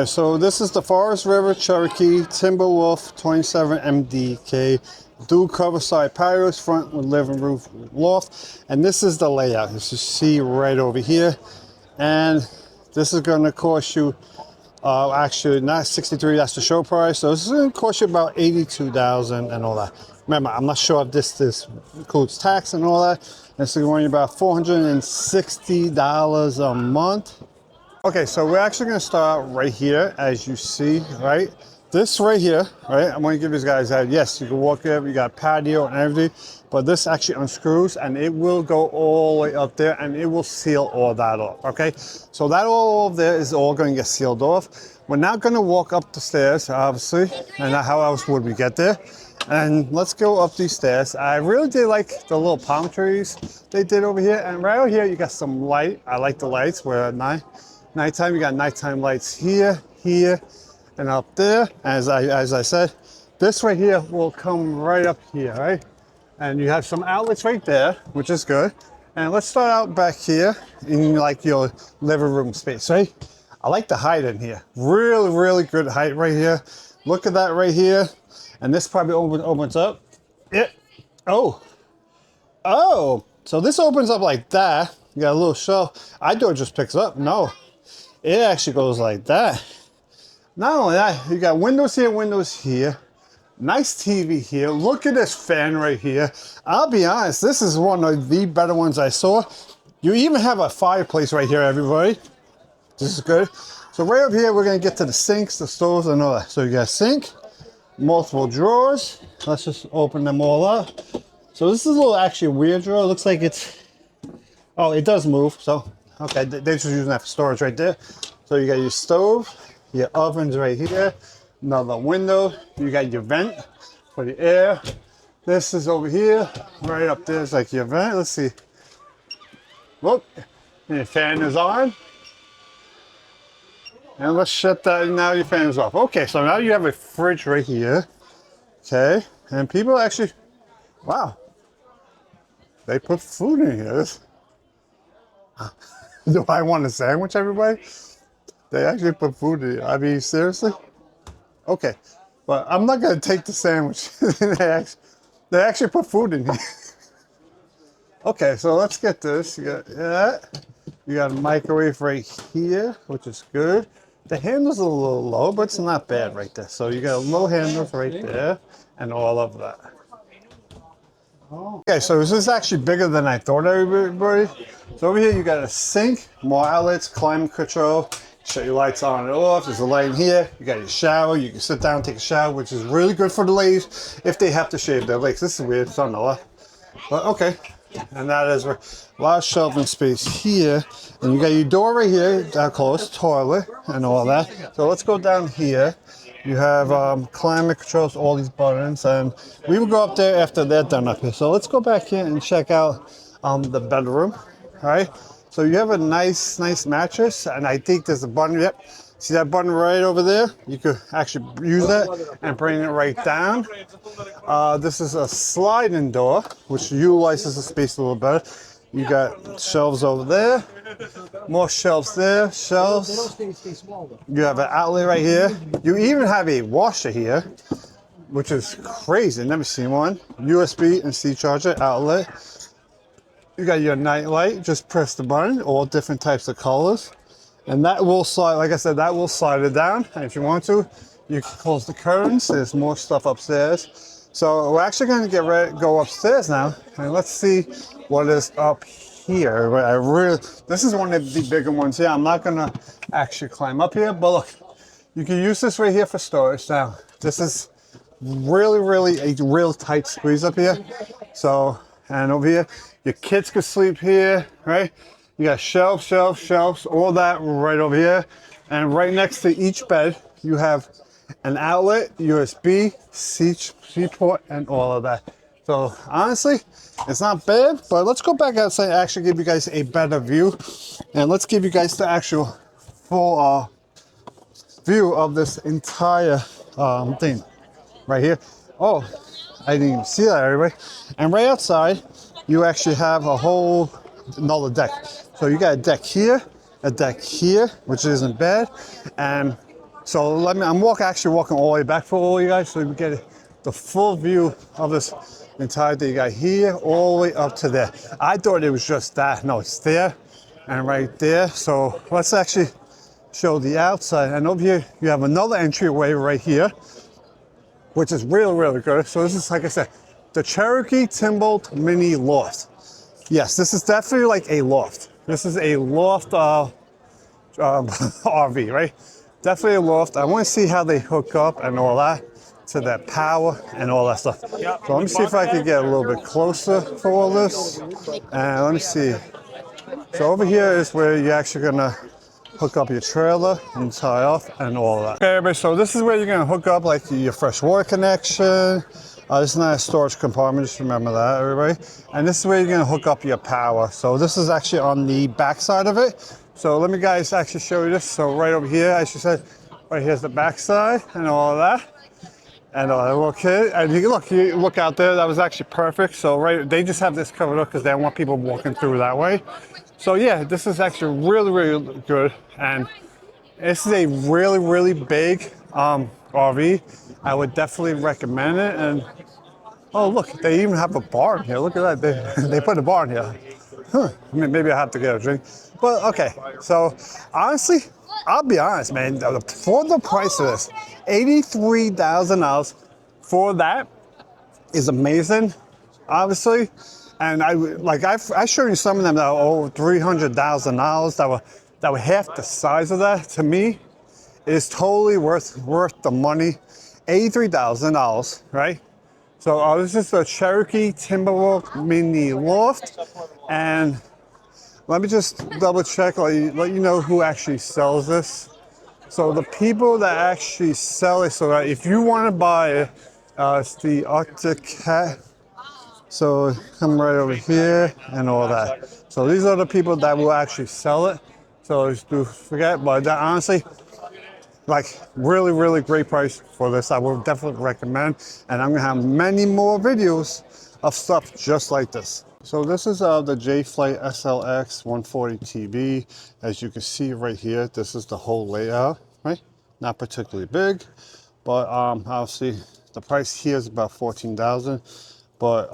So this is the Forest River Cherokee Timberwolf 27 MDK dual cover side patios, front with living room loft, and this is the layout as you see right over here. And this is going to cost you actually not 63, that's the show price, so this is going to cost you about 82,000 and all that. Remember, I'm not sure if this includes tax and all that. This is going to be about $460 a month. Okay, so we're actually going to start right here, as you see, right? This right here, right? I'm going to give these guys that. Yes, you can walk there, you got patio and everything, but this actually unscrews and it will go all the way up there and it will seal all that off, okay? So that all over there is all going to get sealed off. We're now going to walk up the stairs, obviously, and how else would we get there? And let's go up these stairs. I really did like the little palm trees they did over here, and right over here you got some light. I like the lights where at nighttime, you got nighttime lights here, here, and up there. As I said, this right here will come right up here, right? And you have some outlets right there, which is good. And let's start out back here in like your living room space, right? I like the height in here. Really, really good height right here. Look at that right here. And this probably opens up. Yeah. Oh. So this opens up like that. You got a little shelf. I thought it just picks up. No. It actually goes like that. Not only that, you got windows here, windows here. Nice TV here. Look at this fan right here. I'll be honest, this is one of the better ones I saw. You even have a fireplace right here, everybody. This is good. So right up here, we're gonna get to the sinks, the stoves, and all that. So you got a sink, multiple drawers. Let's just open them all up. So this is a little actually weird drawer. It looks like it's, oh, it does move, so. Okay, they're just using that for storage right there. So you got your stove, your ovens right here, another window. You got your vent for the air. This is over here, right up there is like your vent. Let's see. Look, and your fan is on. And let's shut that, now your fan is off. Okay, so now you have a fridge right here. Okay, and people actually, wow, they put food in here. Do I want a sandwich, everybody? They actually put food in it. I mean, seriously? Okay, but I'm not gonna take the sandwich. they actually put food in here. Okay, so let's get this. You got that. You got a microwave right here, which is good. The handle's a little low, but it's not bad right there. So you got low handles right there, and all of that. Okay, so this is actually bigger than I thought, everybody. So over here you got a sink, more outlets, climate control, shut your lights on and off. There's a light in here. You got your shower. You can sit down and take a shower, which is really good for the ladies if they have to shave their legs. This is weird, it's on the left. But okay, and that is a lot of shelving space here. And you got your door right here, that close, toilet and all that. So let's go down here. You have climate controls, all these buttons, and we will go up there after they're done up here. So let's go back here and check out the bedroom, all right? So you have a nice mattress, and I think there's a button, yep. See that button right over there? You could actually use that and bring it right down. This is a sliding door, which utilizes the space a little better. You got shelves over there, more shelves there, shelves. You have an outlet right here. You even have a washer here, which is crazy. Never seen one. USB and C charger outlet. You got your night light. Just press the button. All different types of colors, and that will slide. Like I said, that will slide it down. And if you want to, you can close the curtains. There's more stuff upstairs. So we're actually going to go upstairs now, and let's see what is up here. This is one of the bigger ones here. I'm not going to actually climb up here, but look, you can use this right here for storage. Now, this is really a real tight squeeze up here. So, and over here, your kids could sleep here, right? You got shelves, all that right over here. And right next to each bed, you have an outlet, USB, C port, and all of that. So honestly, it's not bad, but let's go back outside and actually give you guys a better view. And let's give you guys the actual full view of this entire thing right here. Oh, I didn't even see that, everybody. And right outside, you actually have a whole another deck. So you got a deck here, which isn't bad, and So I'm actually walking all the way back for all you guys so you get the full view of this entire thing. You got here all the way up to there. I thought it was just that. No, it's there and right there. So let's actually show the outside. And over here, you have another entryway right here, which is really, really good. So this is, like I said, the Cherokee Timberwolf Mini Loft. Yes, this is definitely like a loft. This is a loft RV, right? Definitely a loft. I want to see how they hook up and all that to that power and all that stuff. So let me see if I can get a little bit closer for all this. And let me see. So over here is where you're actually gonna hook up your trailer and tie off and all that. Okay, everybody, so this is where you're gonna hook up like your fresh water connection. This is not a storage compartment, just remember that, everybody. And this is where you're gonna hook up your power. So this is actually on the back side of it. So let me guys actually show you this. So right over here, as you said, right here's the back side and all of that. And okay, and you look out there, that was actually perfect. So right, they just have this covered up because they don't want people walking through that way. So yeah, this is actually really, really good. And this is a really, really big RV. I would definitely recommend it. And oh look, they even have a barn here. Look at that, they put a barn here. Huh. I mean, maybe I have to get a drink. But okay, so honestly, I'll be honest, man, for the price of this, $83,000 for that is amazing, obviously. And I showed you some of them that are over $300,000 that were half the size of that. To me, is totally worth the money. $83,000, right? So this is a Cherokee Timberwolf Mini Loft, and let me just double check, let you know who actually sells this. So the people that actually sell it, so that if you want to buy it, it's the Connicut. So come right over here and all that. So these are the people that will actually sell it. So just do forget, but that, honestly, like really, really great price for this. I would definitely recommend, and I'm gonna have many more videos of stuff just like this. So this is the J-Flight SLX 140 TB. As you can see right here, this is the whole layout, right? Not particularly big, but obviously the price here is about $14,000. But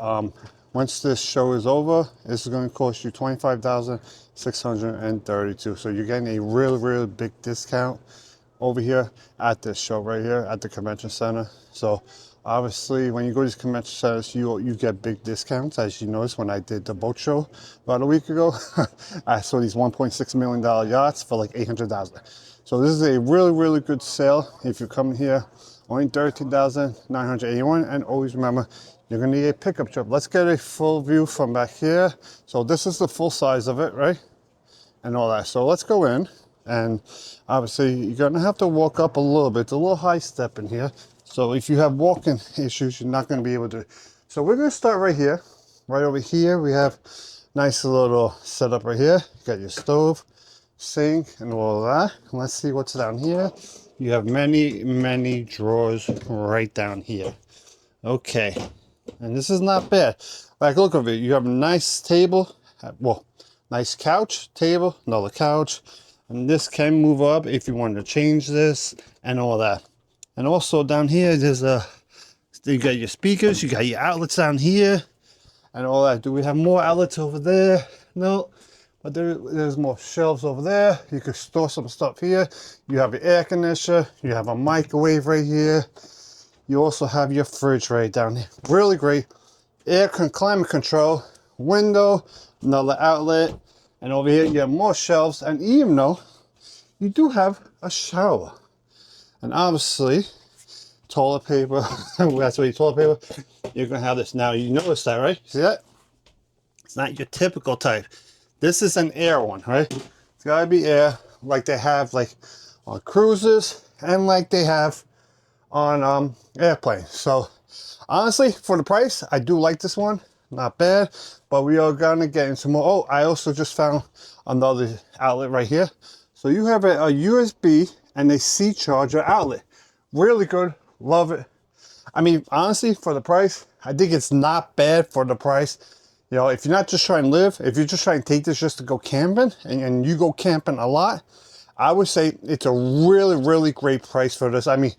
once this show is over, this is going to cost you $25,632. So you're getting a really, really big discount over here at this show right here at the convention center. So obviously when you go to these convention centers, you get big discounts. As you noticed when I did the boat show about a week ago, I saw these $1.6 million yachts for like $800,000. So this is a really, really good sale. If you're coming here, only $13,981, and always remember, you're gonna need a pickup truck. Let's get a full view from back here. So this is the full size of it, right? And all that. So let's go in, and obviously you're gonna have to walk up a little bit. It's a little high step in here. So if you have walking issues, you're not gonna be able to. So we're gonna start right here. Right over here, we have nice little setup right here. You got your stove, sink, and all of that. And let's see what's down here. You have many, many drawers right down here. Okay. And this is not bad. Like, look at it. You have a nice table. Well, nice couch, table, another couch. And this can move up if you want to change this and all that. And also down here, you got your speakers, you got your outlets down here and all that. Do we have more outlets over there? No. But there's more shelves over there. You can store some stuff here. You have your air conditioner. You have a microwave right here. You also have your fridge right down here. Really great. Climate control, window, another outlet. And over here you have more shelves. And even though you do have a shower. And obviously, toilet paper. That's what you toilet paper. You're going to have this. Now you notice that, right? See that? It's not your typical type. This is an air one, right? It's got to be air like they have like on cruises and like they have on airplanes. So honestly, for the price, I do like this one. Not bad, but we are gonna get into more. Oh, I also just found another outlet right here. So you have a USB and a C charger outlet. Really good, love it. I mean, honestly, for the price, I think it's not bad for the price. You know, if you're not just trying to live, if you're just trying to take this just to go camping, and you go camping a lot, I would say it's a really, really great price for this. I mean,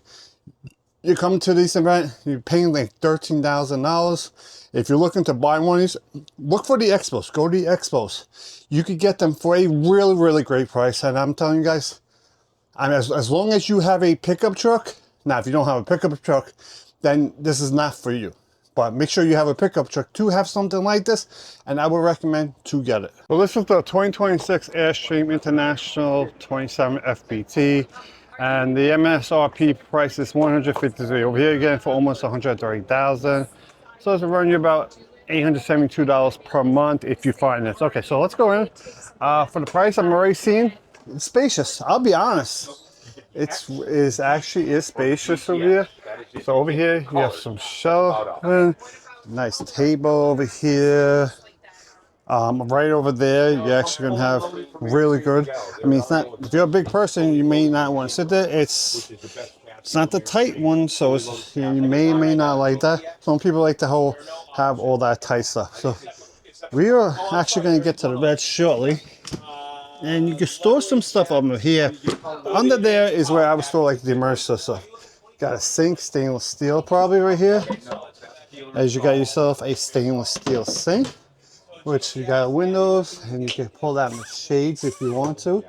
you come to this event, you're paying like $13,000. If you're looking to buy one of these, look for the Expos. Go to the Expos. You could get them for a really, really great price. And I'm telling you guys, I mean, as long as you have a pickup truck, now if you don't have a pickup truck, then this is not for you. But make sure you have a pickup truck to have something like this, and I would recommend to get it. So this is the 2026 Airstream International 27 FBT, and the MSRP price is $153. Over here again for almost $130,000. So it's run you about $872 per month if you find this. Okay, so let's go in. For the price I'm already seeing, it's spacious. I'll be honest. It actually is spacious over here. So over here you have some shelving, nice table over here. Right over there you're actually gonna have really good. I mean, it's not, if you're a big person, you may not want to sit there. It's not the tight one, so it's, you may not like that. Some people like to have all that tight stuff. So we are actually going to get to the bed shortly. And you can store some stuff over here. Under there is where I would store like the immerser stuff. Got a sink, stainless steel probably right here. As you got yourself a stainless steel sink, which you got windows, and you can pull down the shades if you want to.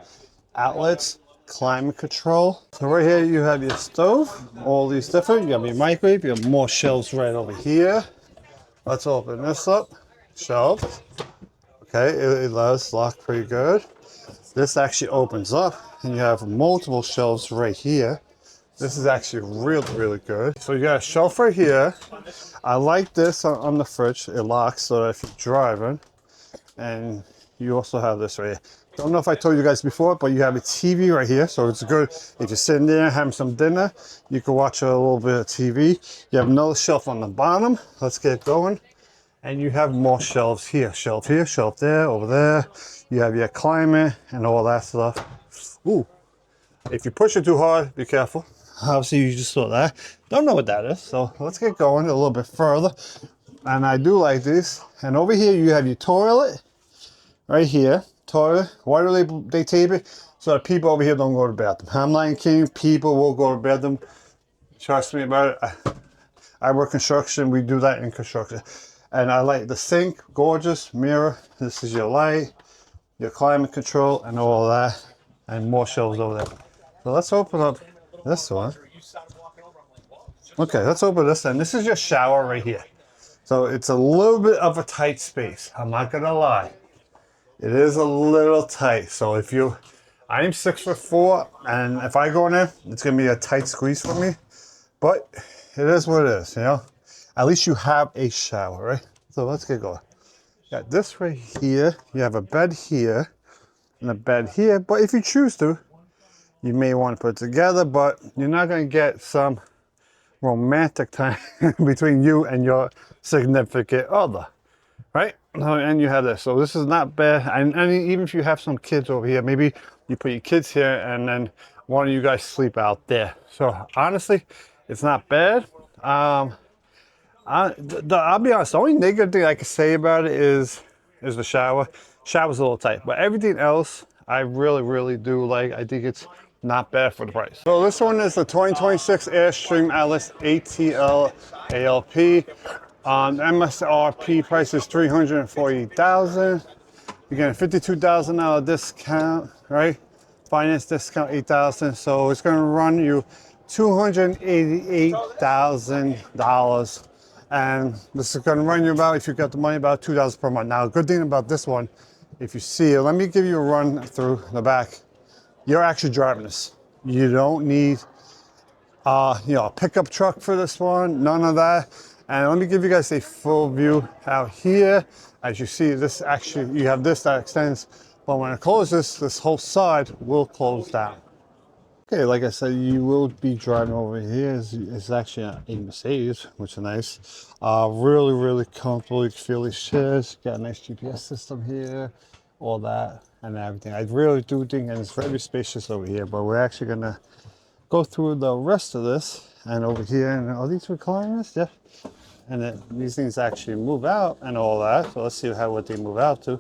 Outlets, climate control. So right here you have your stove, all these different. You have your microwave, you have more shelves right over here. Let's open this up. Shelves. Okay, it does lock pretty good. This actually opens up and you have multiple shelves right here. This is actually really, really good. So you got a shelf right here. I like this on the fridge. It locks so that if you're driving, and you also have this right here. Don't know if I told you guys before, but you have a TV right here. So it's good if you're sitting there having some dinner, you can watch a little bit of TV. You have another shelf on the bottom. Let's get going. And you have more shelves here, shelf there, over there. You have your climate and all that stuff. Ooh, if you push it too hard, be careful. Obviously, you just saw that. Don't know what that is, so let's get going a little bit further. And I do like this. And over here, you have your toilet. Right here, toilet. Why do they tape it? So that people over here don't go to the bathroom. I'm not kidding. People will go to the bathroom. Trust me about it. I work construction. We do that in construction. And I like the sink, gorgeous mirror. This is your light, your climate control, and all that, and more shelves over there. So let's open up this one. Okay, let's open this, and this is your shower right here. So it's a little bit of a tight space. I'm not gonna lie, it is a little tight. So if you, I'm 6'4", and if I go in there, it's gonna be a tight squeeze for me. But it is what it is, you know. At least you have a shower, right? So let's get going. Got this right here. You have a bed here and a bed here. But if you choose to, you may want to put it together, but you're not going to get some romantic time between you and your significant other, right? And you have this. So this is not bad. And even if you have some kids over here, maybe you put your kids here and then one of you guys sleep out there. So honestly, it's not bad. I'll be honest, the only negative thing I can say about it is the shower. Shower's a little tight, but everything else I really, really do like. I think it's not bad for the price. So this one is the 2026 Airstream Atlas ATL ALP. MSRP price is $340,000. You get a $52,000 discount, right? Finance discount $8,000, so it's going to run you $288,000. And this is going to run you about, if you got the money, about $2,000 per month. Now, a good thing about this one, if you see it, let me give you a run through the back. You're actually driving this. You don't need, a pickup truck for this one. None of that. And let me give you guys a full view out here. As you see, this actually, you have this that extends, but when it closes, this whole side will close down. Okay, like I said, you will be driving over here. It's actually a Mercedes, which is nice. Really, really comfortable. You can feel these chairs. Got a nice GPS system here, all that and everything. I really do think, and it's very spacious over here, but we're actually gonna go through the rest of this. And over here, and are these recliners? Yeah. And then these things actually move out and all that. So let's see what they move out to.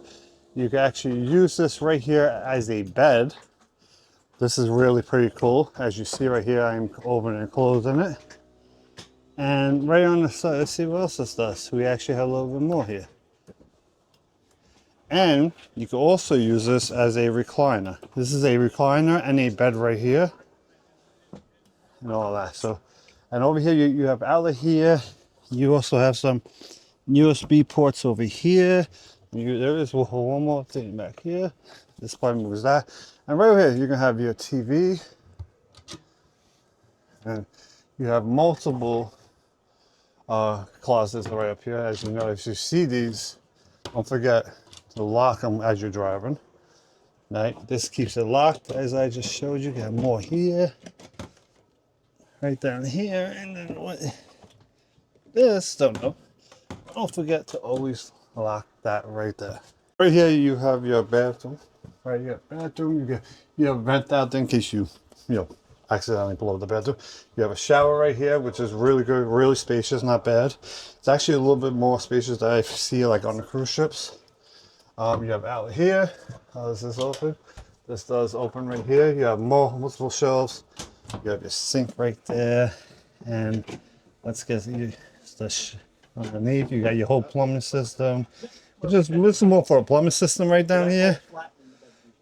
You can actually use this right here as a bed. This is really pretty cool. As you see right here, I'm opening and closing it. And right on the side, let's see what else this does. We actually have a little bit more here. And you can also use this as a recliner. This is a recliner and a bed right here. And all that. So, and over here you have outlet here. You also have some USB ports over here. There is one more thing back here. This part moves that. And right over here, you're gonna have your TV. And you have multiple closets right up here. As you know, if you see these, don't forget to lock them as you're driving. Right? This keeps it locked, as I just showed you. You have more here, right down here, and then what? This, don't know. Don't forget to always lock that right there. Right here, you have your bathroom. Right here, bathroom. You have a vent out there in case you accidentally blow the bathroom. You have a shower right here, which is really good, really spacious, not bad. It's actually a little bit more spacious than I see like on the cruise ships. You have outlet here. How does this open? This does open right here. You have multiple shelves. You have your sink right there. And let's get you underneath. You got your whole plumbing system. This is more for a plumbing system right down here.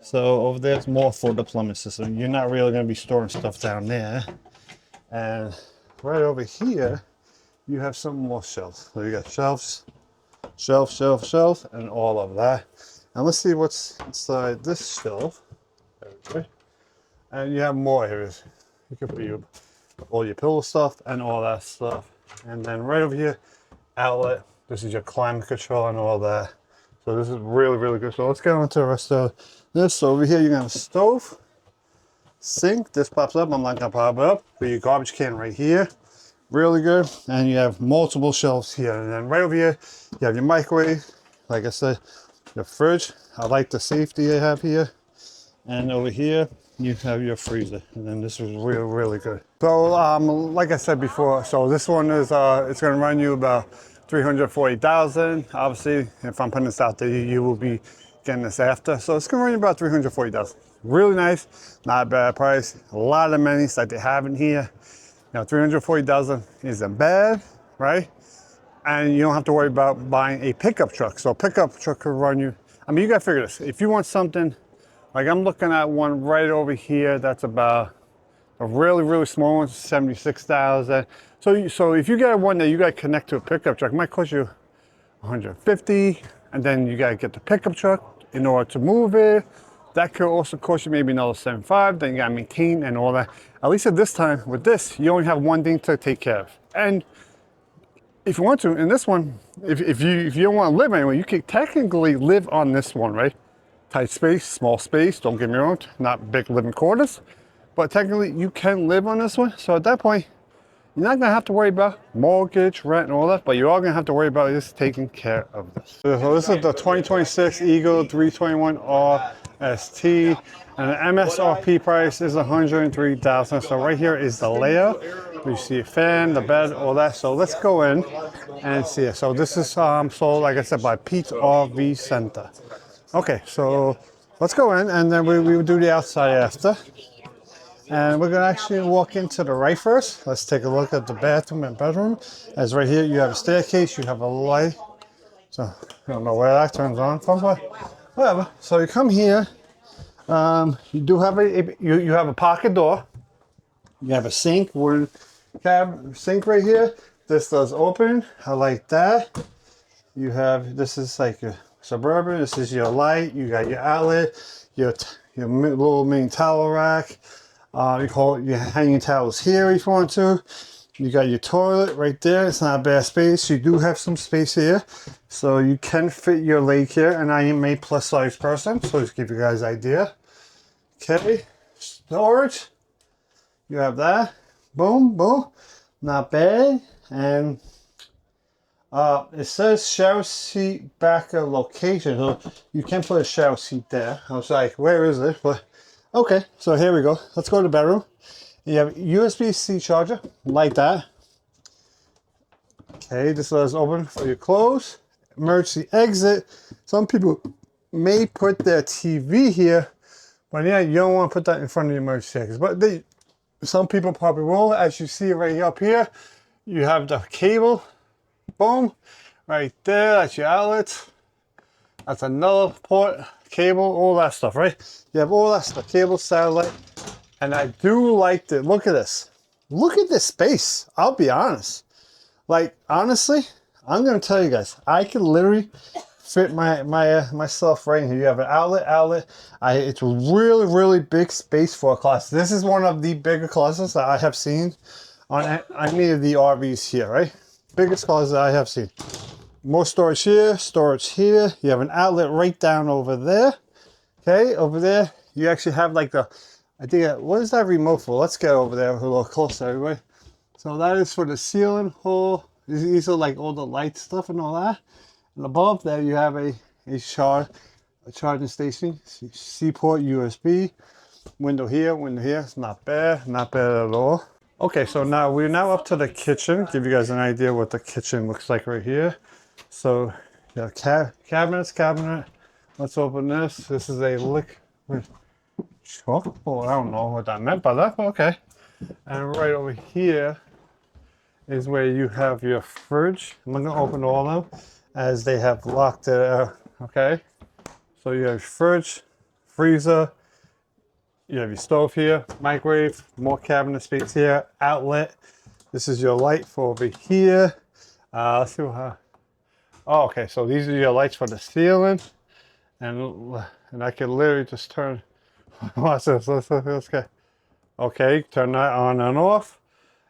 So over there's more for the plumbing system. You're not really going to be storing stuff down there. And right over here, you have some more shelves. So you got shelves, shelf, and all of that. And let's see what's inside this shelf. Okay. And you have more areas. You can put all your pillow stuff and all that stuff. And then right over here, outlet. This is your climate control and all that. So this is really, really good. So let's get on to the rest of this. So over here, you're gonna have a stove, sink. This pops up. I'm not gonna pop it up. But your garbage can right here. Really good. And you have multiple shelves here. And then right over here, you have your microwave. Like I said, your fridge. I like the safety they have here. And over here, you have your freezer. And then this is really, really good. So like I said before, so this one is it's gonna run you about 340,000. Obviously, if I'm putting this out there, you will be getting this after. So it's gonna run you about 340,000. Really nice, not a bad price. A lot of amenities that they have in here. Now 340,000 isn't bad, right? And you don't have to worry about buying a pickup truck. So a pickup truck could run you, I mean, you gotta figure this. If you want something, like I'm looking at one right over here, that's about a really, really small one, 76,000. So if you get one that you got to connect to a pickup truck, it might cost you 150, and then you got to get the pickup truck in order to move it. That could also cost you maybe another 75. Then you got to maintain and all that. At least at this time, with this, you only have one thing to take care of. And if you want to, in this one, if you don't want to live anywhere, you can technically live on this one, right? Tight space, small space. Don't get me wrong, not big living quarters. But technically, you can live on this one. So at that point, you're not gonna have to worry about mortgage, rent, and all that, but you are gonna have to worry about just taking care of this. So this is the 2026 Eagle 321 RST, and the MSRP price is 103,000. So right here is the layout. You see a fan, the bed, all that. So let's go in and see it. So this is sold, like I said, by Pete's RV Center. Okay, so let's go in, and then we will do the outside after. And we're gonna actually walk into the right first. Let's take a look at the bathroom and bedroom. As right here, you have a staircase, you have a light. So I don't know where that turns on from, but whatever. So you come here. You do have you have a pocket door. You have a sink, wooden sink right here. This does open. I like that. You have, this is like a Suburban. This is your light. You got your outlet, your little mini towel rack. You call it your hanging towels here if you want to. You got your toilet right there. It's not a bad space. You do have some space here, so you can fit your leg here. And I am a plus size person, so just give you guys an idea. Okay, storage. You have that. Boom, boom. Not bad. And it says shower seat backer location, so you can put a shower seat there. I was like, where is it? But okay, so here we go. Let's go to the bedroom. You have a USB-C charger, like that. Okay, this is open for your clothes. Emergency exit. Some people may put their TV here, But yeah, you don't want to put that in front of your emergency exit. But some people probably will. As you see right up here, you have the cable. Boom. Right there, that's your outlet. That's another port, cable, all that stuff, right? You have all that stuff, cable, satellite. And I do like the, look at this. Look at this space. I'll be honest. Like, honestly, I'm going to tell you guys, I can literally fit myself right in here. You have an outlet. It's a really big space for a closet. This is one of the bigger closets that I have seen on any of the RVs here, right? Biggest closet I have seen. More storage here, storage here. You have an outlet right down over there. Okay, over there, you actually have like the, I think, what is that remote for? Let's get over there a little closer, everybody. So that is for the ceiling hole. These are like all the light stuff and all that. And above there, you have a charging station, C-port USB. Window here, it's not bad at all. Okay, so now we're now up to the kitchen. Give you guys an idea what the kitchen looks like right here. So you have cabinet. Let's open this. This is a liquid chocolate. I don't know what that meant by that, but okay. And right over here is where you have your fridge. I'm gonna open all of them as they have locked it out. Okay. So you have fridge, freezer. You have your stove here, microwave, more cabinet space here, outlet. This is your light for over here. Let's see what. Oh, okay. So these are your lights for the ceiling, and I can literally just turn. Watch this. Let's get. Okay, turn that on and off.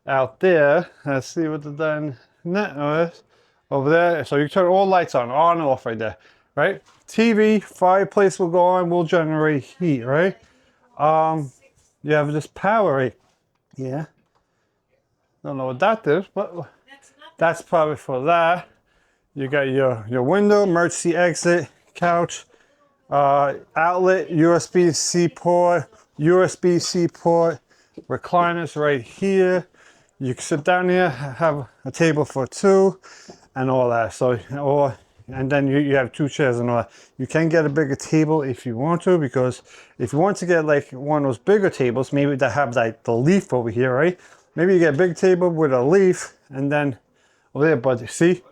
Out there, let's see what the net is over there. So you turn all lights on and off right there, right? TV, fireplace will go on, will generate heat, right? You have this power right here. Don't know what that is, but that's probably for that. You got your window, emergency exit, couch, outlet, USB-C port, USB-C port, recliners right here. You can sit down here, have a table for two, and all that. So, and then you have two chairs and all that. You can get a bigger table if you want to, because if you want to get like one of those bigger tables, maybe that have like the leaf over here, right? Maybe you get a big table with a leaf, and then over there. But you see,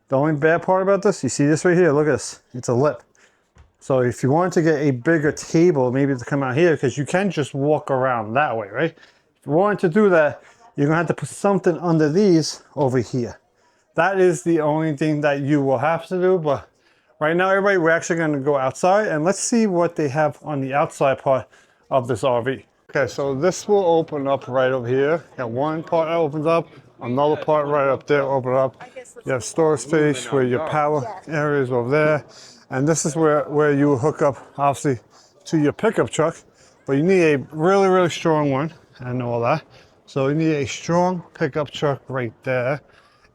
the only bad part about this, you see this right here, look at this, it's a lip. So if you want to get a bigger table, maybe to come out here, because you can just walk around that way, right? If you want to do that, you're gonna have to put something under these over here. That is the only thing that you will have to do. But right now, everybody, we're actually gonna go outside and let's see what they have on the outside part of this RV. Okay, so this will open up right over here. Got one part that opens up, another part right up there open up. You have storage space where your power area is over there. And this is where you hook up, obviously, to your pickup truck. But you need a really strong one and all that. So you need a strong pickup truck right there.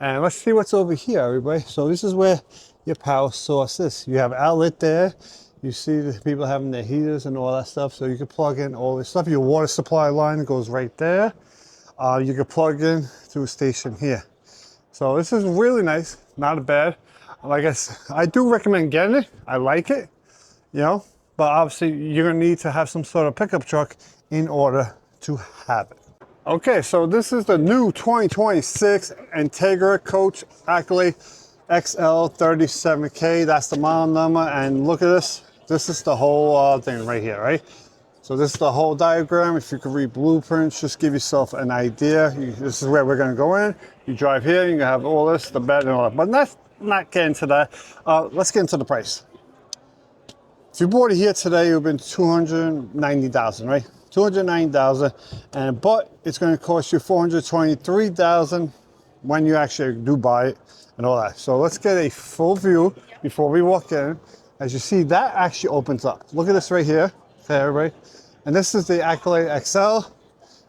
And let's see what's over here, everybody. So this is where your power source is. You have outlet there. You see the people having their heaters and all that stuff. So you can plug in all this stuff. Your water supply line goes right there. You can plug in to a station here. So this is really nice, not bad. Like I do recommend getting it. I like it, you know, but obviously you're gonna need to have some sort of pickup truck in order to have it. Okay, so this is the new 2026 Integra Coach Accolade XL37K. That's the model number, and look at this. This is the whole thing right here, right? So this is the whole diagram. If you could read blueprints, just give yourself an idea. This is where we're gonna go in. You drive here, you have all this, the bed and all that. But let's not get into that. Let's get into the price. If you bought it here today, it would have been $290,000, right? $290,000, but it's going to cost you $423,000 when you actually do buy it and all that. So let's get a full view before we walk in. As you see, that actually opens up. Look at this right here, okay, everybody. And this is the Accolade XL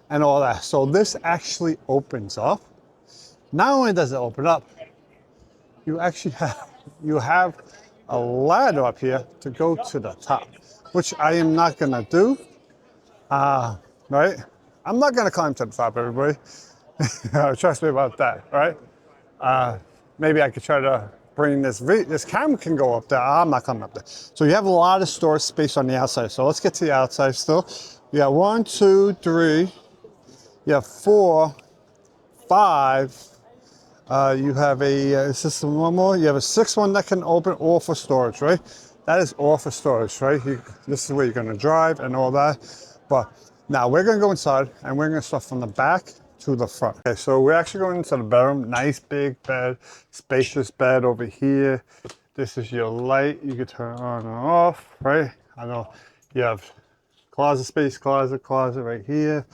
and all that. So this actually opens up. Not only does it open up, you actually have a ladder up here to go to the top, which I am not gonna do. Right? I'm not gonna climb to the top, everybody. Trust me about that, right? Maybe I could try to bring this camera can go up there. I'm not coming up there. So you have a lot of storage space on the outside. So let's get to the outside still. You got 1, 2, 3. You have 4, 5. You have a system one more. You have a 6th one that can open, all for storage, right? That is all for storage, right? This is where you're gonna drive and all that. But now we're gonna go inside and we're gonna start from the back to the front. Okay, so we're actually going into the bedroom. Nice big bed, spacious bed over here. This is your light. You can turn on and off, right? I know you have closet space, closet right here.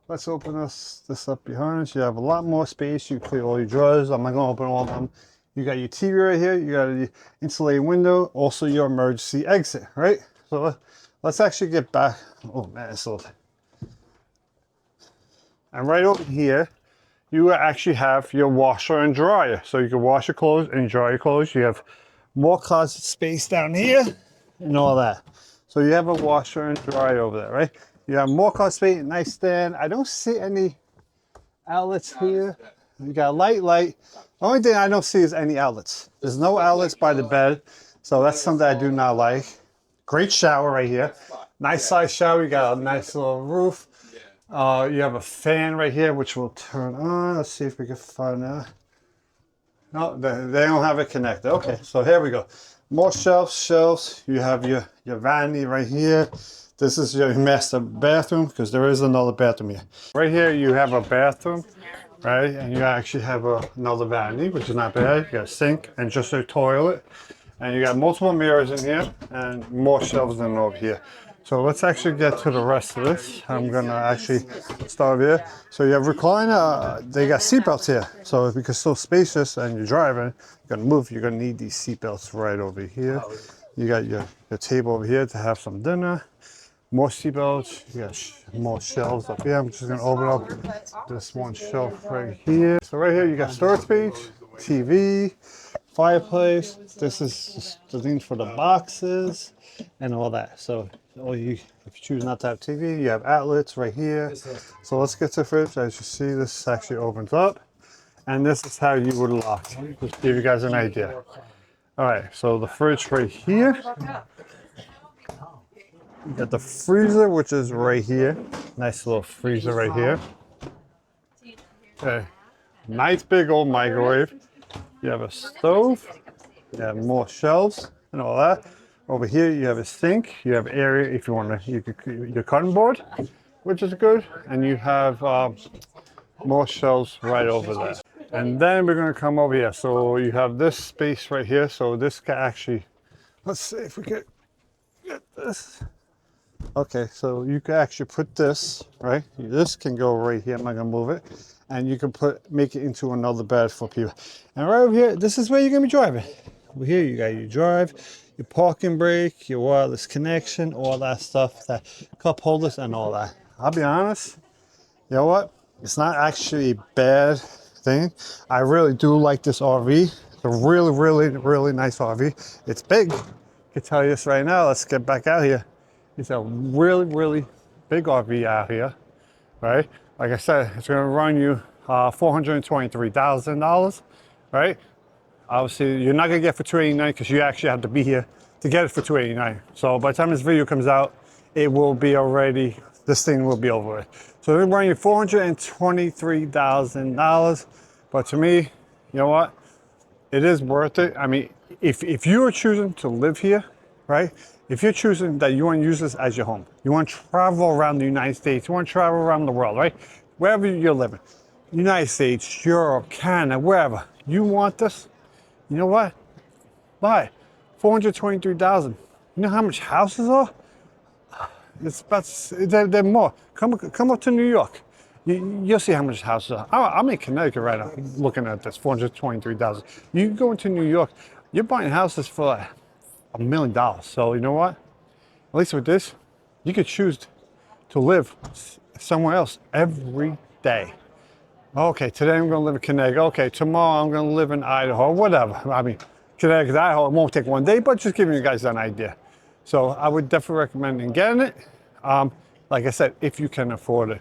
Let's open this up behind us. You have a lot more space. You clear all your drawers. I'm not gonna open all of them. You got your TV right here. You got the insulated window. Also your emergency exit, right? So let's actually get back. Oh man, it's a little. And right over here, you actually have your washer and dryer. So you can wash your clothes and dry your clothes. You have more closet space down here and all that. So you have a washer and dryer over there, right? You have more closet space, nice stand. I don't see any outlets here. You got light. The only thing I don't see is any outlets. There's no outlets by the bed. So that's something I do not like. Great shower right here. Nice size shower. You got a nice little roof. You have a fan right here, which will turn on. Let's see if we can find out. No, they don't have it connected. Okay, so here we go. More shelves. You have your vanity right here. This is your master bathroom, because there is another bathroom here. Right here, you have a bathroom, right? And you actually have another vanity, which is not bad. You got a sink and just a toilet. And you got multiple mirrors in here and more shelves than over here. So let's actually get to the rest of this. I'm gonna actually start here. So you have recliner, they got seatbelts here. So because it's so spacious and you're driving, you're gonna move, you're gonna need these seatbelts right over here. You got your table over here to have some dinner. More seatbelts, you got more shelves up here. I'm just gonna open up this one shelf right here. So right here you got storage space, TV, fireplace. This is the thing for the boxes and all that. So if you choose not to have TV, you have outlets right here. So let's get to the fridge. As you see, this actually opens up. And this is how you would lock it. Just to give you guys an idea. All right, so the fridge right here. You got the freezer, which is right here. Nice little freezer right here. Okay, nice big old microwave. You have a stove. You have more shelves and all that. Over here, you have a sink. You have area if you want to. Your cutting board, which is good, and you have more shelves right over there. And then we're gonna come over here. So you have this space right here. So this can actually. Let's see if we can get this. Okay, so you can actually put this, right? This can go right here. I'm not gonna move it. And you can make it into another bed for people. And right over here, this is where you're gonna be driving. Over here, you got your drive, your parking brake, your wireless connection, all that stuff, that cup holders and all that. I'll be honest, you know what? It's not actually a bad thing. I really do like this RV. It's a really nice RV. It's big. I can tell you this right now. Let's get back out here. It's a really big RV out here, right? Like I said, it's going to run you $423,000, right? Obviously, you're not going to get for $289 because you actually have to be here to get it for $289. So by the time this video comes out, it will be already, this thing will be over with. So they're running you $423,000. But to me, you know what? It is worth it. I mean, if you are choosing to live here, right? If you're choosing that you want to use this as your home, you want to travel around the United States, you want to travel around the world, right? Wherever you're living, United States, Europe, Canada, wherever, you want this, you know what? Buy it. $423,000. You know how much houses are? It's about, they're more. Come up to New York. You'll see how much houses are. I'm in Connecticut right now looking at this, $423,000. You go into New York, you're buying houses for like $1 million. So you know what? At least with this, you could choose to live somewhere else every day. Okay, today I'm gonna live in Connecticut. Okay, tomorrow I'm gonna live in Idaho, whatever. I mean, Connecticut, Idaho, it won't take one day, but just giving you guys an idea. So I would definitely recommend getting it. Like I said, if you can afford it.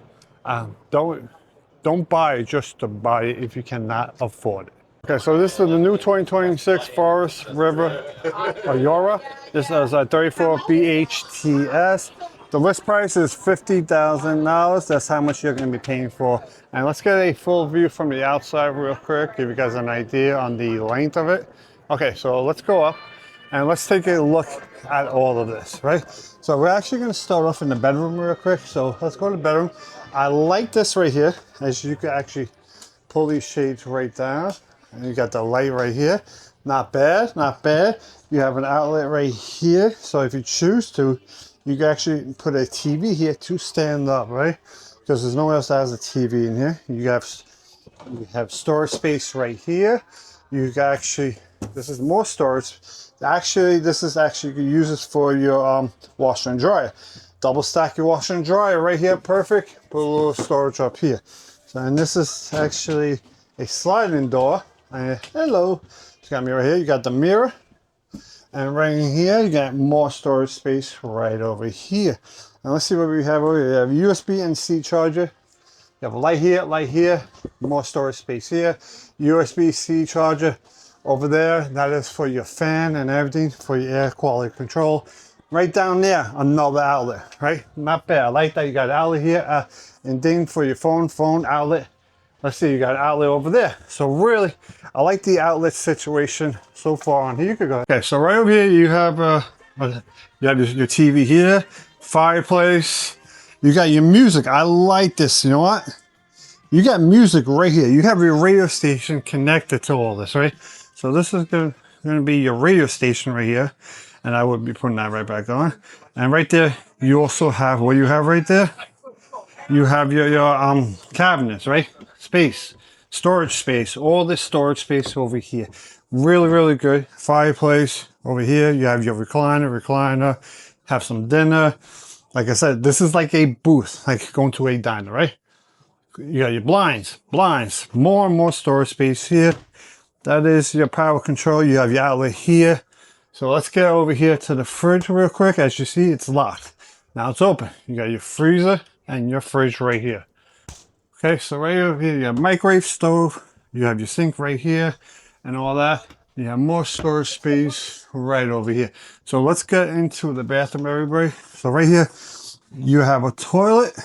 Don't buy it just to buy it if you cannot afford it. Okay, so this is the new 2026 Forest River Aurora. This is a 34 BHTS. The list price is $50,000. That's how much you're going to be paying for. And let's get a full view from the outside real quick, give you guys an idea on the length of it. Okay, so let's go up and let's take a look at all of this, right? So we're actually going to start off in the bedroom real quick. So let's go to the bedroom. I like this right here, as you can actually pull these shades right down. And you got the light right here. Not bad, not bad. You have an outlet right here. So if you choose to, you can actually put a TV here to stand up, right? Because there's no one else that has a TV in here. You have storage space right here. You can actually, this is more storage. Actually, this is actually, you can use this for your washer and dryer. Double stack your washer and dryer right here, perfect. Put a little storage up here. So, and this is actually a sliding door. Hello, it's got a mirror here. You got the mirror, and right in here you got more storage space right over here. And let's see what we have over here. You have USB and C charger. You have a light here, more storage space here. USB-C charger over there. That is for your fan and everything, for your air quality control. Right down there, another outlet, right? Not bad. I like that. You got an outlet here, and then for your phone outlet. Let's see, you got an outlet over there. So really, I like the outlet situation so far on here. You could go. Okay, so right over here you have your TV here, fireplace. You got your music. I like this. You know what? You got music right here. You have your radio station connected to all this, right? So this is gonna be your radio station right here, and I would be putting that right back on. And right there, you also have what you have right there. You have your cabinets, right? Space, storage space, all this storage space over here. Really, really good. Fireplace over here. You have your recliner, have some dinner. Like I said, this is like a booth, like going to a diner, right? You got your blinds, more and more storage space here. That is your power control. You have your outlet here. So let's get over here to the fridge real quick. As you see, it's locked. Now it's open. You got your freezer and your fridge right here. Okay, so right over here, you have microwave stove, you have your sink right here, and all that. You have more storage space right over here. So let's get into the bathroom, everybody. So right here, you have a toilet,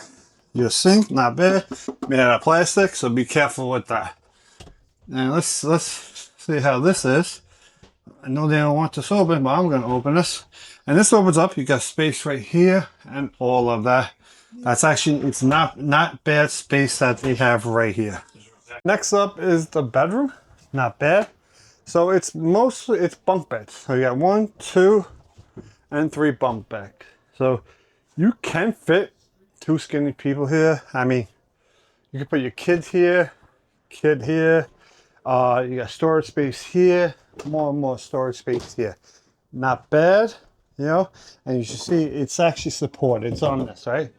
your sink, not bad, made out of plastic, so be careful with that. And let's see how this is. I know they don't want this open, but I'm gonna open this. And this opens up, you got space right here, and all of that. That's actually, it's not bad space that they have right here. Next up is the bedroom. Not bad. So it's bunk beds. So you got 1, 2, and 3 bunk beds. So you can fit 2 skinny people here. I mean, you can put your kid here. You got storage space here. More and more storage space here. Not bad, you know. And you should see it's actually supported. It's on this, right?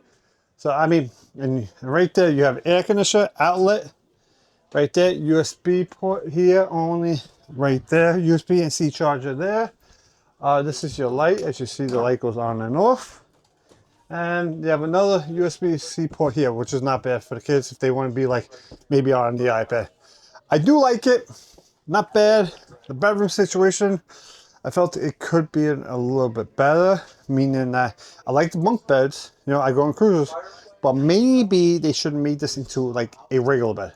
So, I mean, and right there, you have air conditioner, outlet, right there, USB port here only, right there, USB and C charger there. This is your light. As you see, the light goes on and off. And you have another USB-C port here, which is not bad for the kids if they want to be like, maybe on the iPad. I do like it, not bad. The bedroom situation, I felt it could be a little bit better, meaning that I like the bunk beds. You know, I go on cruises, but maybe they should have made this into like a regular bed.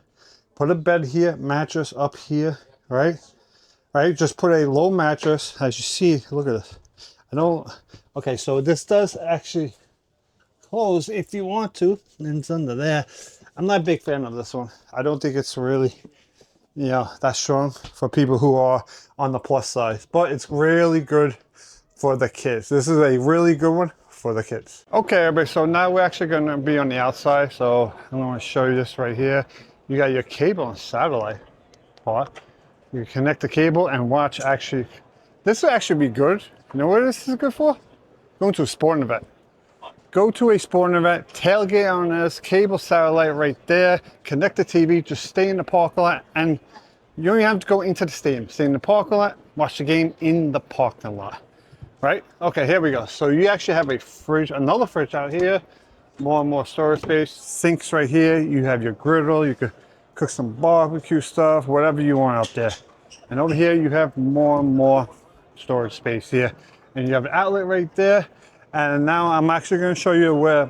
Put a bed here, mattress up here, right? Right, just put a low mattress. As you see, look at this. Okay, so this does actually close if you want to, and it's under there. I'm not a big fan of this one. I don't think it's really, you know, that strong for people who are on the plus size, but it's really good for the kids. This is a really good one for the kids. Okay, everybody, so now we're actually going to be on the outside. So I'm going to show you this right here. You got your cable and satellite part. You connect the cable and watch. Actually, this will actually be good. You know what this is good for? Going to a sporting event. Go to a sporting event, tailgate on this, cable satellite right there, connect the TV, just stay in the parking lot, and you don't even have to go into the stadium. Stay in the parking lot, watch the game in the parking lot, right? Okay, here we go. So you actually have a fridge, another fridge out here, more and more storage space, sinks right here. You have your griddle, you could cook some barbecue stuff, whatever you want out there. And over here you have more and more storage space here. And you have an outlet right there. And now I'm actually going to show you where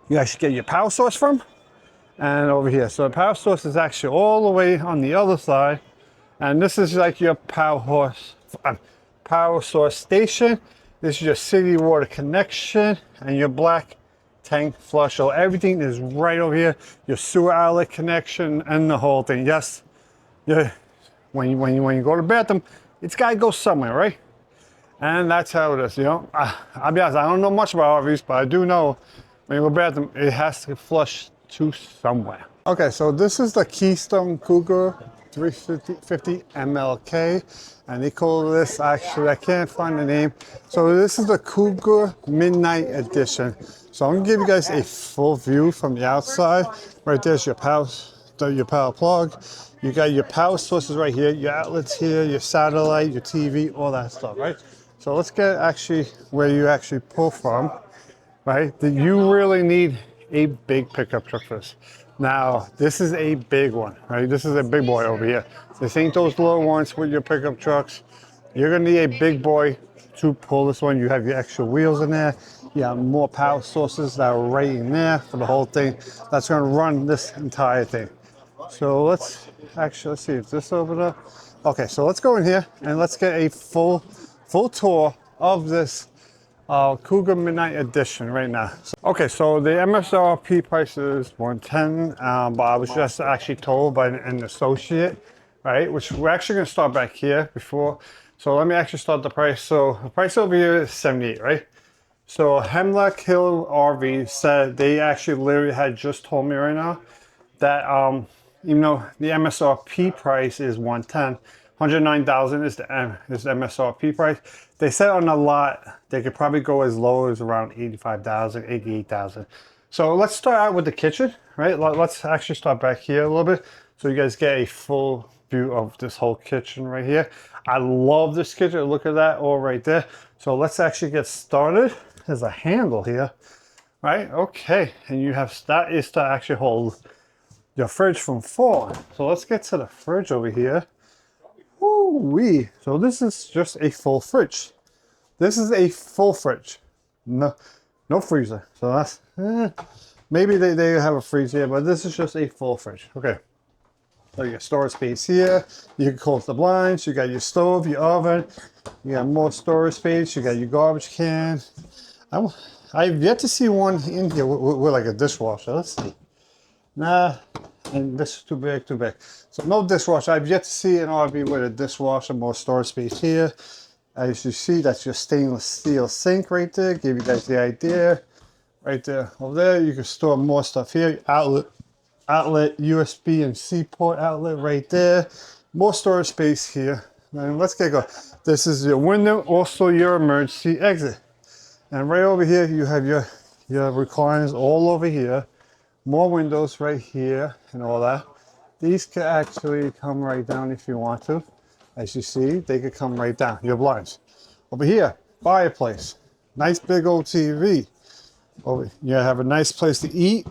you actually get your power source from. And over here. So the power source is actually all the way on the other side. And this is like your power source station. This is your city water connection and your black tank flush. So everything is right over here. Your sewer outlet connection and the whole thing. Yes, yeah. When you go to the bathroom, it's got to go somewhere, right? And that's how it is, you know. I'll be honest, I don't know much about RVs, but I do know when you go to the bathroom, it has to flush to somewhere. Okay, so this is the Keystone Cougar 350 MLK, and they call this, actually, I can't find the name. So this is the Cougar Midnight Edition. So I'm gonna give you guys a full view from the outside. Right there's your power plug. You got your power sources right here, your outlets here, your satellite, your TV, all that stuff, right? So let's get actually where you actually pull from, right? That you really need a big pickup truck for this. Now, this is a big one, right? This is a big boy over here. This ain't those little ones with your pickup trucks. You're gonna need a big boy to pull this one. You have your extra wheels in there. You have more power sources that are right in there for the whole thing. That's gonna run this entire thing. So let's see if this over there. Okay, so let's go in here and let's get a full tour of this Cougar Midnight Edition right now. Okay, so the MSRP price is $110, but I was just actually told by an associate, right? Which we're actually gonna start back here before. So let me actually start the price. So the price over here is $78, right? So Hemlock Hill RV said they actually literally had just told me right now that even though the MSRP price is $110, $109,000 is the MSRP price. They said on the lot they could probably go as low as around $85,000, $88,000. So let's start out with the kitchen, right? Let's actually start back here a little bit so you guys get a full view of this whole kitchen right here. I love this kitchen. Look at that all right there. So let's actually get started. There's a handle here, right? Okay, and you have that is to actually hold your fridge from falling. So let's get to the fridge over here. Woo-wee. So this is just a full fridge. This is a full fridge. No freezer. So that's maybe they have a freezer here, but this is just a full fridge. Okay. So you got storage space here. You can close the blinds. You got your stove, your oven. You got more storage space. You got your garbage can. I've yet to see one in here with like a dishwasher. Let's see. Nah, and this is too big. So no dishwasher. I've yet to see an RV with a dishwasher. More storage space here. As you see, that's your stainless steel sink right there. Give you guys the idea. Right there. Over there, you can store more stuff here. Outlet, USB and C port outlet right there. More storage space here. And let's get going. This is your window, also your emergency exit. And right over here, you have your recliners all over here. More windows right here and all that. These can actually come right down if you want to. As you see, they could come right down, your blinds. Over here, fireplace. Nice big old TV. Over, you have a nice place to eat.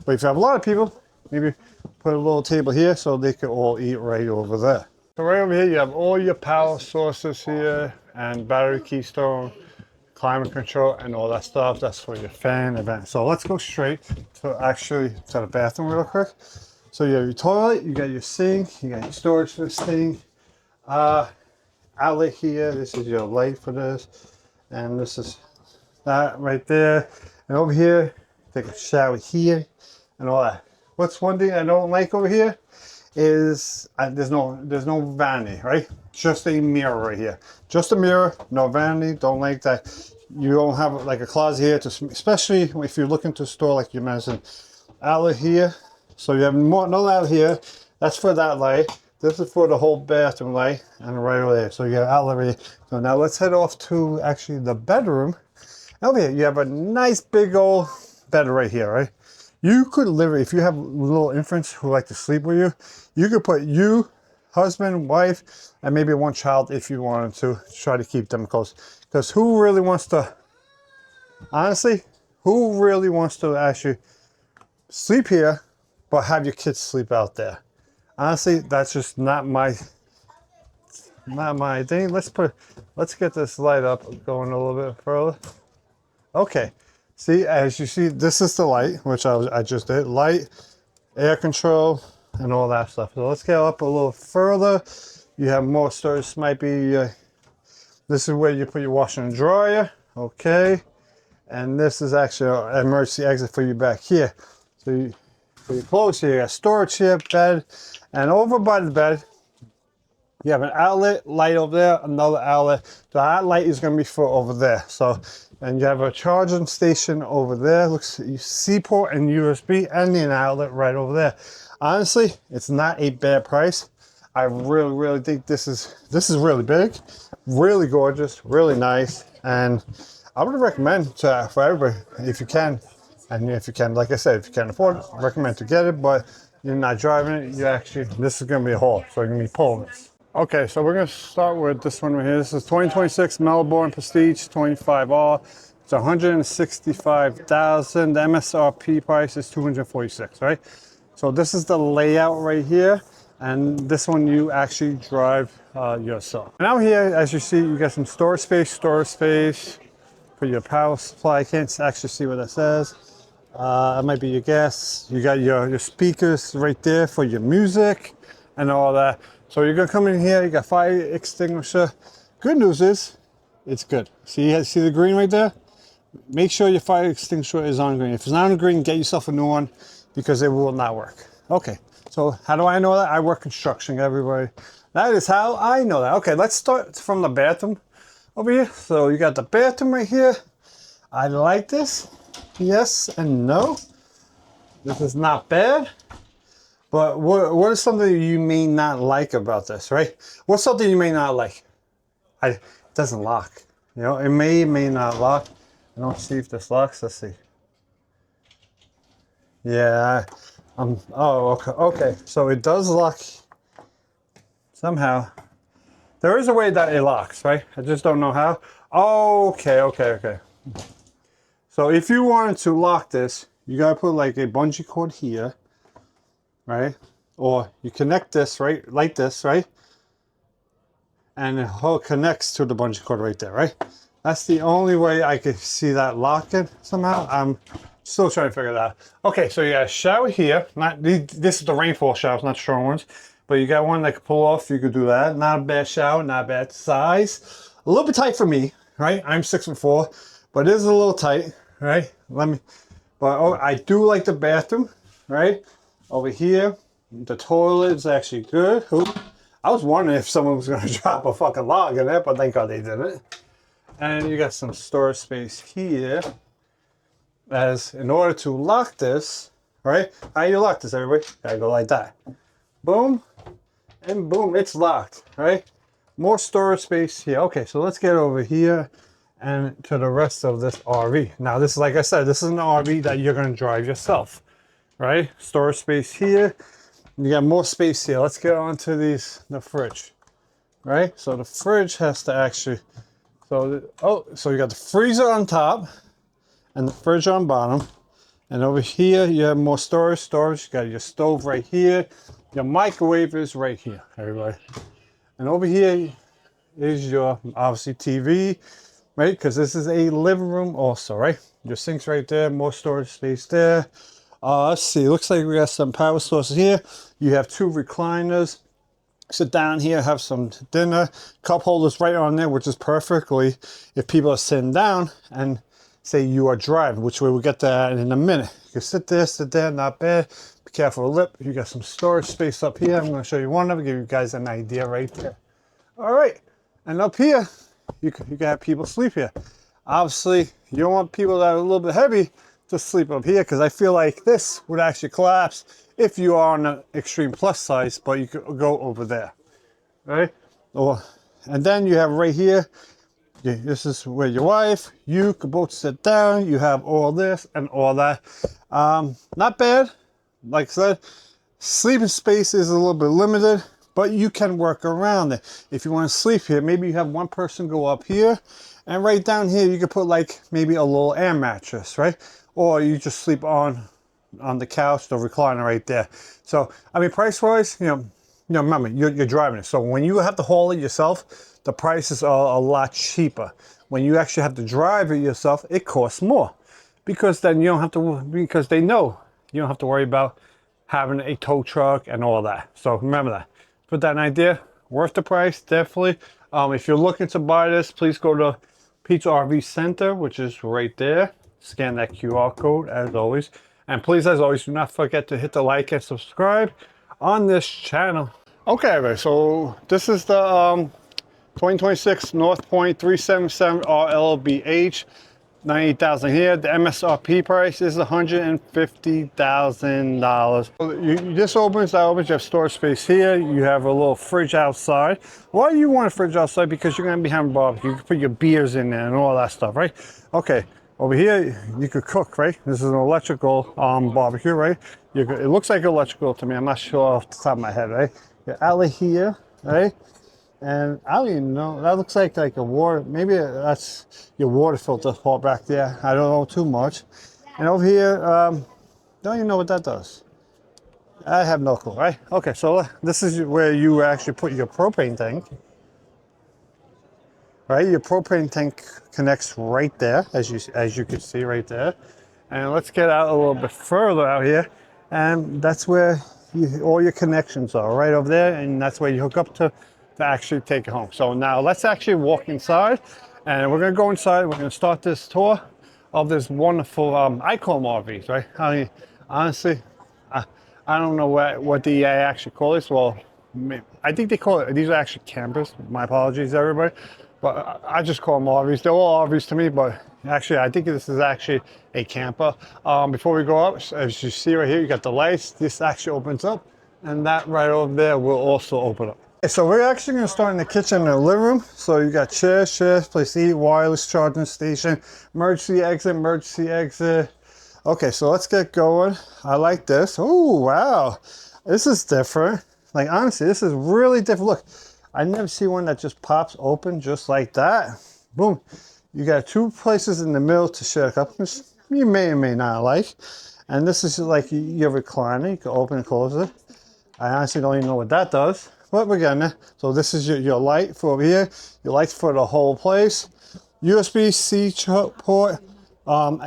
But if you have a lot of people, maybe put a little table here so they can all eat right over there. So right over here, you have all your power sources here and battery keystone, climate control and all that stuff. That's for your fan event. So let's go straight to the bathroom real quick. So you have your toilet, you got your sink, you got your storage for this thing. Outlet here, this is your light for this. And this is that right there. And over here, take a shower here and all that. What's one thing I don't like over here is there's no vanity, right? Just a mirror right here. Just a mirror, no vanity. Don't like that. You don't have like a closet here, especially if you're looking to store like your medicine. Outlet here. So you have no outlet here. That's for that light. This is for the whole bathroom light and right over there. So you have outlet right here. So now let's head off to actually the bedroom. Over here, you have a nice big old bed right here, right? You could literally, if you have little infants who like to sleep with you, you could put you, husband, wife, and maybe one child if you wanted to try to keep them close. Because who really wants to, honestly, who really wants to actually sleep here, but have your kids sleep out there. Honestly, that's just not my thing. Let's get this light up, going a little bit further. Okay, see, as you see, this is the light, which I just did. Light, air control, and all that stuff. So let's get up a little further. You have more storage. This might be, this is where you put your washer and dryer. Okay, and this is actually an emergency exit for you back here. So you, for your clothes here, you got storage here, bed, and over by the bed, you have an outlet light over there, another outlet. That light is going to be for over there. So, and you have a charging station over there. Looks C port and USB, and an outlet right over there. Honestly, it's not a bad price. I really think this is really big, really gorgeous, really nice, and I would recommend for everybody if you can, and if you can, like I said, if you can't afford it, recommend to get it. But you're not driving it. You actually, this is going to be a haul, so you're going to be pulling this. Okay, so we're going to start with this one right here. This is 2026 Melbourne Prestige 25R. It's 165,000. The MSRP price is 246, right? So this is the layout right here, and this one you actually drive yourself. Now here, as you see, you got some storage space for your power supply. I can't actually see what that says. It might be your gas. You got your speakers right there for your music and all that. So you're gonna come in here, you got fire extinguisher. Good news is, it's good. See the green right there? Make sure your fire extinguisher is on green. If it's not on green, get yourself a new one because it will not work. Okay, so how do I know that? I work construction, everybody. That is how I know that. Okay, let's start from the bathroom over here. So you got the bathroom right here. I like this, yes and no. This is not bad. But what is something you may not like about this, right? What's something you may not like? It doesn't lock. You know, it may not lock. I don't see if this locks. Let's see. Yeah. Oh, okay. So it does lock somehow. There is a way that it locks, right? I just don't know how. Okay. So if you wanted to lock this, you gotta put like a bungee cord here. Right? Or you connect this, right? Like this, right? And it connects to the bungee cord right there, right? That's the only way I could see that locking somehow. I'm still trying to figure that out. Okay, so you got a shower here. This is the rainfall showers, not strong ones. But you got one that can pull off. You could do that. Not a bad shower, not a bad size. A little bit tight for me, right? I'm 6'4", but it is a little tight, right? I do like the bathroom, right? Over here, the toilet is actually good. I was wondering if someone was going to drop a fucking log in there, but thank God they didn't. And you got some storage space here. As in order to lock this, right? How you lock this, everybody? Gotta go like that. Boom, and boom, it's locked, right? More storage space here. Okay, so let's get over here and to the rest of this RV. Now, this is, like I said, this is an RV that you're going to drive yourself. Right? Storage space here. You got more space here. Let's get on to the fridge. Right? So the fridge has to actually, so you got the freezer on top and the fridge on bottom. And over here you have more storage. You got your stove right here. Your microwave is right here, everybody. And over here is your, obviously, TV, right? Because this is a living room also, right? Your sink's right there, more storage space there. Let's see, looks like we got some power sources here. You have two recliners. Sit down here, have some dinner. Cup holders right on there, which is perfectly if people are sitting down and say you are driving, which we'll get to that in a minute. You can sit there, not bad. Be careful with the lip. You got some storage space up here. I'm going to show you one of them, give you guys an idea right there. All right, and up here, you can have people sleep here. Obviously, you don't want people that are a little bit heavy to sleep up here, because I feel like this would actually collapse if you are on an extreme plus size, but you could go over there, right? And then you have right here, this is where your wife, you could both sit down. You have all this and all that. Not bad. Like I said, sleeping space is a little bit limited, but you can work around it. If you want to sleep here, maybe you have one person go up here, and right down here you could put like maybe a little air mattress, right? Or you just sleep on on the couch, the recliner right there. So I mean, price wise, remember you're driving it. So when you have to haul it yourself, the prices are a lot cheaper. When you actually have to drive it yourself, it costs more, because then you don't have to, because they know you don't have to worry about having a tow truck and all that. So remember that. Put that in idea. Worth the price, definitely. If you're looking to buy this, please go to Pizza RV Center, which is right there. Scan that QR code as always. And please, as always, do not forget to hit the like and subscribe on this channel. Okay, everybody, so this is the 2026 North Point 377 RLBH. 98,000 here. The MSRP price is $150,000. This opens, that opens. You have storage space here. You have a little fridge outside. Why do you want a fridge outside? Because you're going to be having barbecue. You can put your beers in there and all that stuff, right? Okay, over here you could cook, right? This is an electrical barbecue, right? It looks like electrical to me. I'm not sure off the top of my head, right? Your outlet here, right? And I don't even know, that looks like a water, maybe that's your water filter part back there. I don't know too much. And over here, don't even know what that does. I have no clue, right? Okay, so this is where you actually put your propane tank. Right, your propane tank connects right there, as you can see right there. And let's get out a little bit further out here. And that's where all your connections are, right over there. And that's where you hook up to actually take it home. So now let's actually walk inside, and we're gonna go inside. We're gonna start this tour of this wonderful, I call them RVs, right? I mean, honestly, I don't know what the actually call this. Well, I think they call it, these are actually campers. My apologies, everybody. But I just call them RVs. They're all RVs to me, but actually, I think this is actually a camper. Before we go up, as you see right here, you got the lights. This actually opens up, and that right over there will also open up. So we're actually going to start in the kitchen and the living room. So you got chairs, place to eat, wireless charging station, emergency exit. Okay, so let's get going. I like this. Oh, wow. This is different. Like, honestly, this is really different. Look, I never see one that just pops open just like that. Boom. You got two places in the middle to share a cup, which you may or may not like. And this is like your recliner. You can open and close it. I honestly don't even know what that does. But we're getting there. So this is your light for over here. Your lights for the whole place. USB-C port.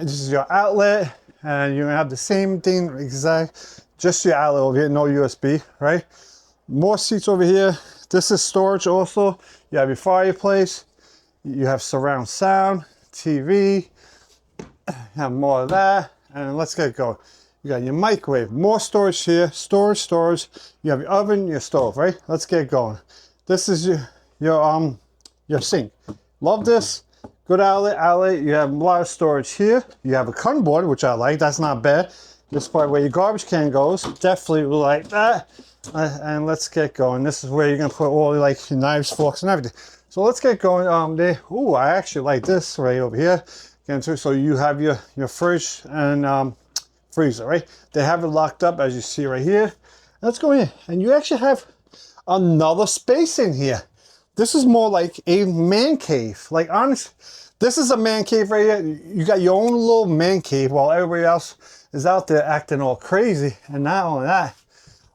This is your outlet. And you're gonna have the same thing, just your outlet over here, no USB, right? More seats over here. This is storage also. You have your fireplace. You have surround sound, TV. Have more of that. And let's get going. You got your microwave, more storage here, storage. You have your oven, your stove, right? Let's get going. This is your sink. Love this. Good outlet. You have a lot of storage here. You have a cutting board, which I like. That's not bad. This part where your garbage can goes, definitely like that. And let's get going. This is where you're gonna put all like your knives, forks, and everything. So let's get going. Ooh, I actually like this right over here. So you have your fridge and freezer, right? They have it locked up, as you see right here. Let's go in, and you actually have another space in here. This is more like a man cave. Like, honestly, this is a man cave right here. You got your own little man cave while everybody else is out there acting all crazy. And not only that,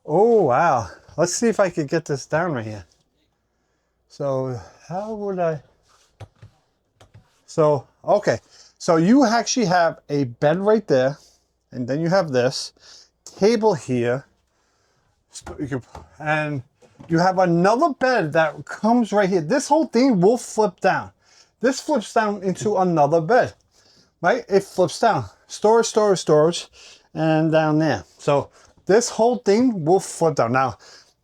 oh wow. Let's see if I could get this down right here. So how would I? So, okay. So you actually have a bed right there. And then you have this table here, and you have another bed that comes right here. This whole thing will flip down. This flips down into another bed, right? It flips down. Storage, and down there. So this whole thing will flip down. Now,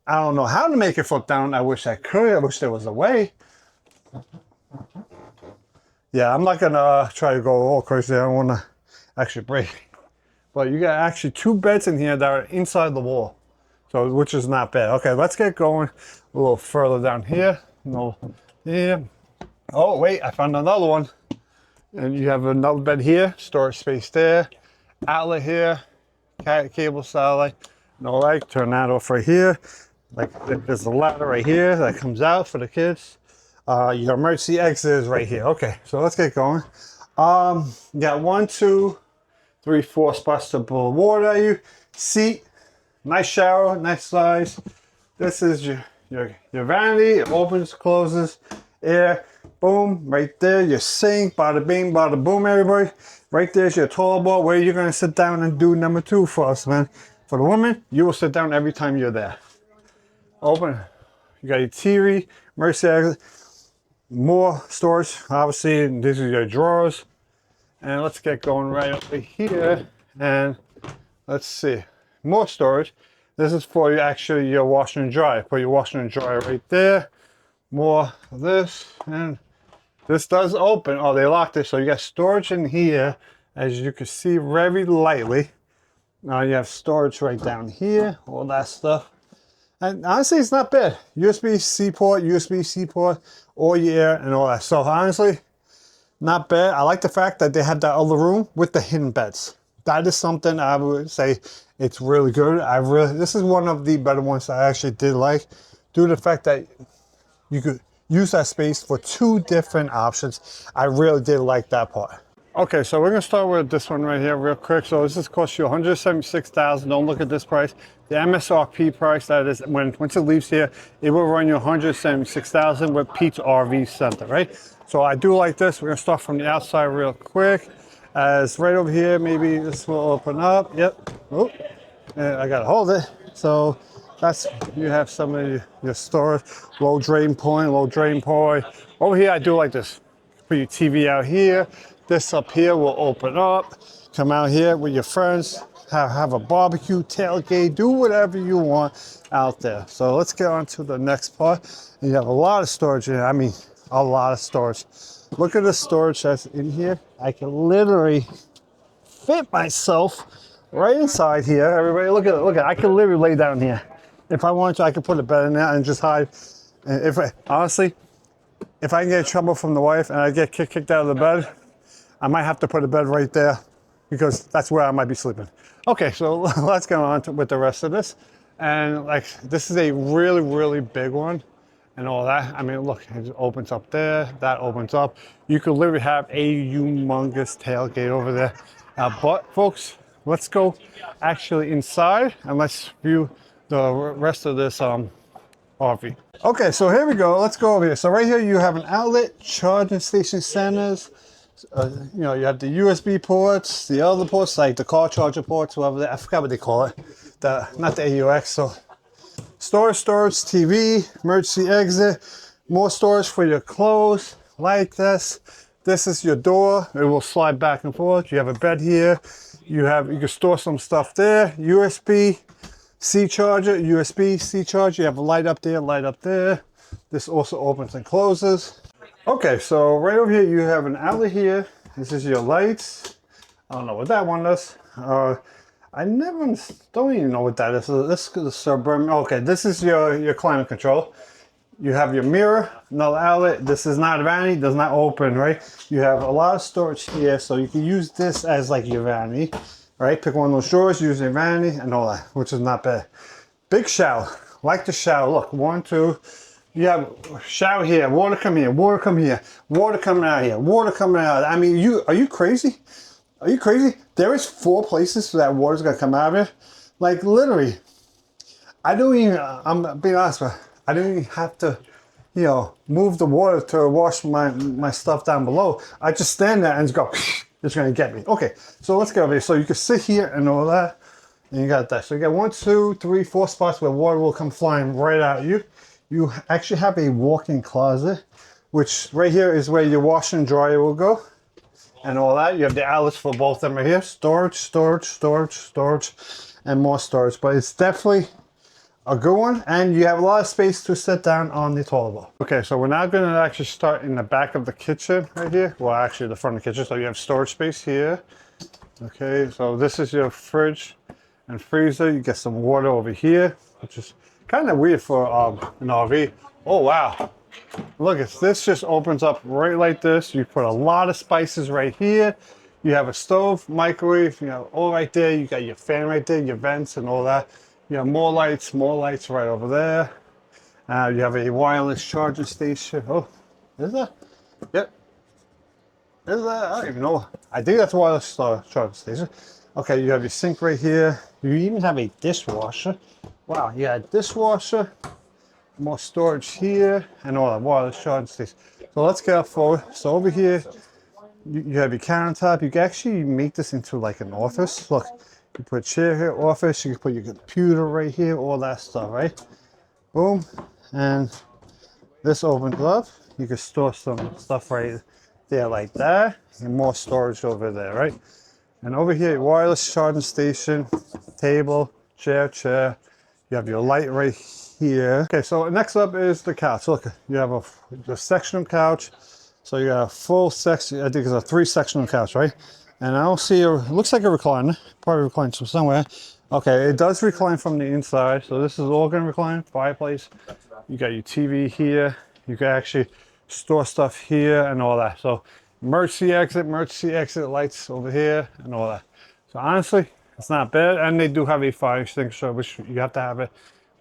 I don't know how to make it flip down. I wish I could. I wish there was a way. Yeah, I'm not gonna try to go all crazy. I don't want to actually break. But you got actually two beds in here that are inside the wall, so which is not bad. Okay, let's get going a little further down here. No, yeah. Oh wait, I found another one. And you have another bed here, storage space there, outlet here, cable satellite. No light. Turn that off right here. Like there's a ladder right here that comes out for the kids. Your emergency exit is right here. Okay, so let's get going. You got 1, 2, 3, 4 spots to pour water at you. Seat, nice shower, nice size. This is your vanity. It opens, closes, air, boom, right there. Your sink, bada bing, bada boom, everybody. Right there's your toilet bowl where you're gonna sit down and do number 2 for us, man. For the woman, you will sit down every time you're there. Open. You got your TV, emergency, more storage. Obviously, this is your drawers. And let's get going right over here. And let's see, more storage. This is for your washer and dryer. Put your washer and dryer right there. More of this, and this does open. Oh, they locked it, so you got storage in here, as you can see very lightly. Now you have storage right down here, all that stuff. And honestly, it's not bad. USB-C port, all your air and all that. So honestly, not bad. I like the fact that they have that other room with the hidden beds. That is something I would say it's really good. This is one of the better ones I actually did like, due to the fact that you could use that space for 2 different options. I really did like that part. Okay, so we're gonna start with this one right here real quick. So this is cost you $176,000. Don't look at this price. The MSRP price, that is, once it leaves here, it will run you $176,000 with Pete's RV Center, right? So I do like this. We're gonna start from the outside real quick. As right over here, maybe this will open up. Yep. Oh, and I gotta hold it. So that's, you have some of your storage, low drain point. Over here, I do like this. Put your TV out here. This up here will open up. Come out here with your friends, have a barbecue, tailgate, do whatever you want out there. So let's get on to the next part. And you have a lot of storage in here. I mean, a lot of storage. Look at the storage that's in here. I can literally fit myself right inside here. Everybody, look at it. I can literally lay down here. If I wanted to, I could put a bed in there and just hide. And honestly, if I can get in trouble from the wife and I get kicked out of the bed, I might have to put a bed right there, because that's where I might be sleeping. Okay, so let's go on with the rest of this. And like, this is a really, really big one and all that. I mean, look, it opens up there, that opens up. You could literally have a humongous tailgate over there. But folks, let's go actually inside and let's view the rest of this RV. Okay, so here we go. Let's go over here. So right here you have an outlet, charging station centers. You know, you have the USB ports, the other ports like the car charger ports, whatever I forgot what they call it. Not the AUX. So storage, TV, emergency exit, more storage for your clothes like this. This is your door. It will slide back and forth. You have a bed here. You can store some stuff there. USB-C charger, USB-C charger. You have a light up there. This also opens and closes. Okay, so right over here you have an outlet here. This is your lights. I don't know what that one does. I don't even know what that is. This is suburban. Okay, this is your climate control. You have your mirror, another outlet. This is not a vanity, does not open, right? You have a lot of storage here, so you can use this as like your vanity, right? Pick one of those drawers, use your vanity and all that, which is not bad. Big shower, like the shower. Look, 1, 2. You have shower here, water come here, water come here, water coming out here, water coming out. I mean, are you crazy? Are you crazy? There is 4 places that water's gonna come out of here. Like literally, I'm being honest with you, I don't even have to, you know, move the water to wash my stuff down below. I just stand there and just go, it's gonna get me. Okay, so let's go over here. So you can sit here and all that, and you got that. So you got 1, 2, 3, 4 spots where water will come flying right at you. You actually have a walk-in closet, which right here is where your washer and dryer will go and all that. You have the outlets for both of them right here. Storage, and more storage. But it's definitely a good one, and you have a lot of space to sit down on the toilet bowl. Okay, so we're now going to actually start in the back of the kitchen right here. Well, actually the front of the kitchen. So you have storage space here. Okay, so this is your fridge and freezer. You get some water over here, which is kind of weird for an RV. Oh wow, look, this just opens up right like this. You put a lot of spices right here. You have a stove, microwave, you know, all right there. You got your fan right there, your vents and all that. You have more lights right over there. You have a wireless charging station. Oh, is that? Yep. Is that? I don't even know. I think that's wireless charging station. Okay, you have your sink right here. You even have a dishwasher. Wow, you got a dishwasher, more storage here, and all that wireless charging station. So let's get forward. So over here, you have your countertop. You can actually make this into like an office. Look, you put a chair here, office. You can put your computer right here, all that stuff, right? Boom, and this opens up. You can store some stuff right there like that, and more storage over there, right? And over here, wireless charging station, table, chair. You have your light right here. Okay, so next up is the couch. Look, you have a sectional couch. So you got a full section, I think it's a 3-sectional couch, right? And I don't see it looks like a recliner, probably reclines from somewhere. Okay, it does recline from the inside. So this is all gonna recline, fireplace. You got your TV here. You can actually store stuff here and all that. So emergency exit lights over here and all that. So honestly, it's not bad. And they do have a fire extinguisher, which you have to have it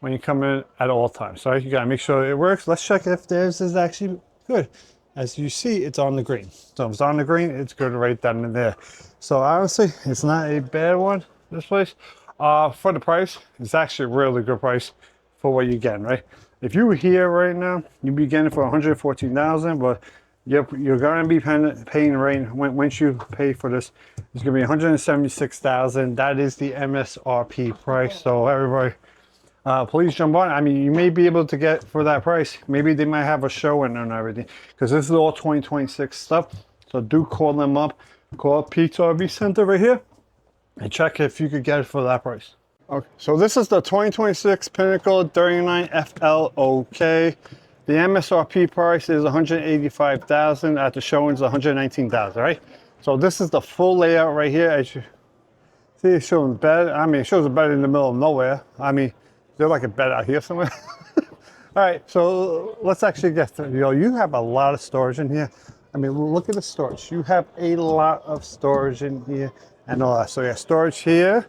when you come in at all times. So you gotta make sure it works. Let's check if theirs is actually good. As you see, it's on the green. So if it's on the green, it's good right down in there. So honestly, it's not a bad one, this place. For the price, it's actually a really good price for what you're getting, right? If you were here right now, you'd be getting it for $114,000, but you're gonna be paying right once you pay for this, it's gonna be $176,000. That is the MSRP price. So everybody, please jump on. I mean, you may be able to get for that price. Maybe they might have a show in and everything, because this is all 2026 stuff. So do call them up. Call Pete's RV Center right here and check if you could get it for that price. Okay, so this is the 2026 Pinnacle 39 FLOK. The MSRP price is $185,000. At the showings, $119,000, right? So this is the full layout right here. As you see, it's showing bed. I mean, it shows a bed in the middle of nowhere. I mean, there's like a bed out here somewhere. All right, so let's actually get to, you have a lot of storage in here. I mean, look at the storage. You have a lot of storage in here and all that. So you have storage here.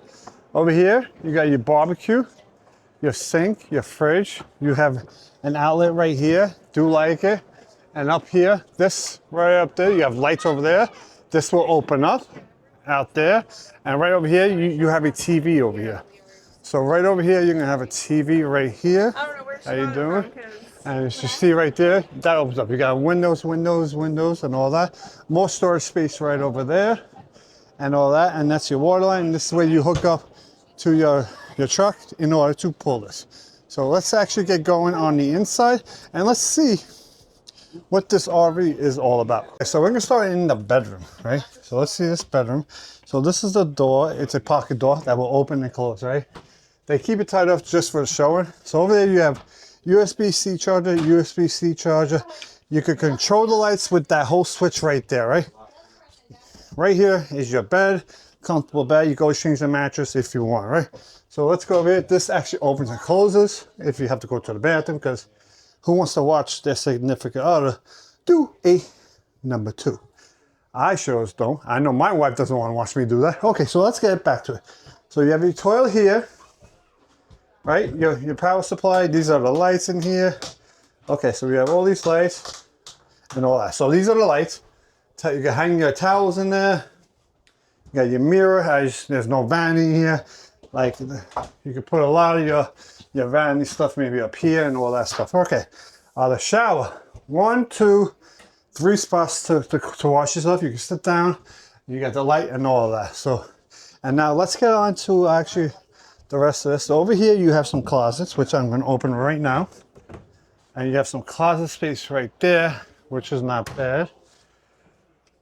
Over here, you got your barbecue, your sink, your fridge. You have an outlet right here. Do like it. And up here, this right up there, you have lights over there. This will open up out there. And right over here, you have a TV over here. So right over here, you're gonna have a TV right here. I don't know where. How you doing? And as you see right there, that opens up. You got windows, and all that. More storage space right over there, and all that. And that's your water line. And this is where you hook up to your truck in order to pull this. So let's actually get going on the inside, and let's see what this RV is all about. So we're gonna start in the bedroom, right? So let's see this bedroom. So this is the door. It's a pocket door that will open and close, right? They keep it tied up just for the shower. So over there you have USB-C charger, USB-C charger. You can control the lights with that whole switch right there, right? Right here is your bed, comfortable bed. You can always change the mattress if you want, right? So let's go over here. This actually opens and closes if you have to go to the bathroom, because who wants to watch their significant other do a number 2? I sure don't. I know my wife doesn't want to watch me do that. Okay, so let's get back to it. So you have your toilet here, right? Your power supply. These are the lights in here. Okay, so we have all these lights and all that. So these are the lights. You can hang your towels in there. You got your mirror. There's no vanity here. Like, you can put a lot of your vanity stuff maybe up here and all that stuff. Okay, the shower. 1, 2, 3 spots to wash yourself. You can sit down. You got the light and all of that. So, and now let's get on to actually the rest of this. So over here you have some closets, which I'm going to open right now. And you have some closet space right there, which is not bad.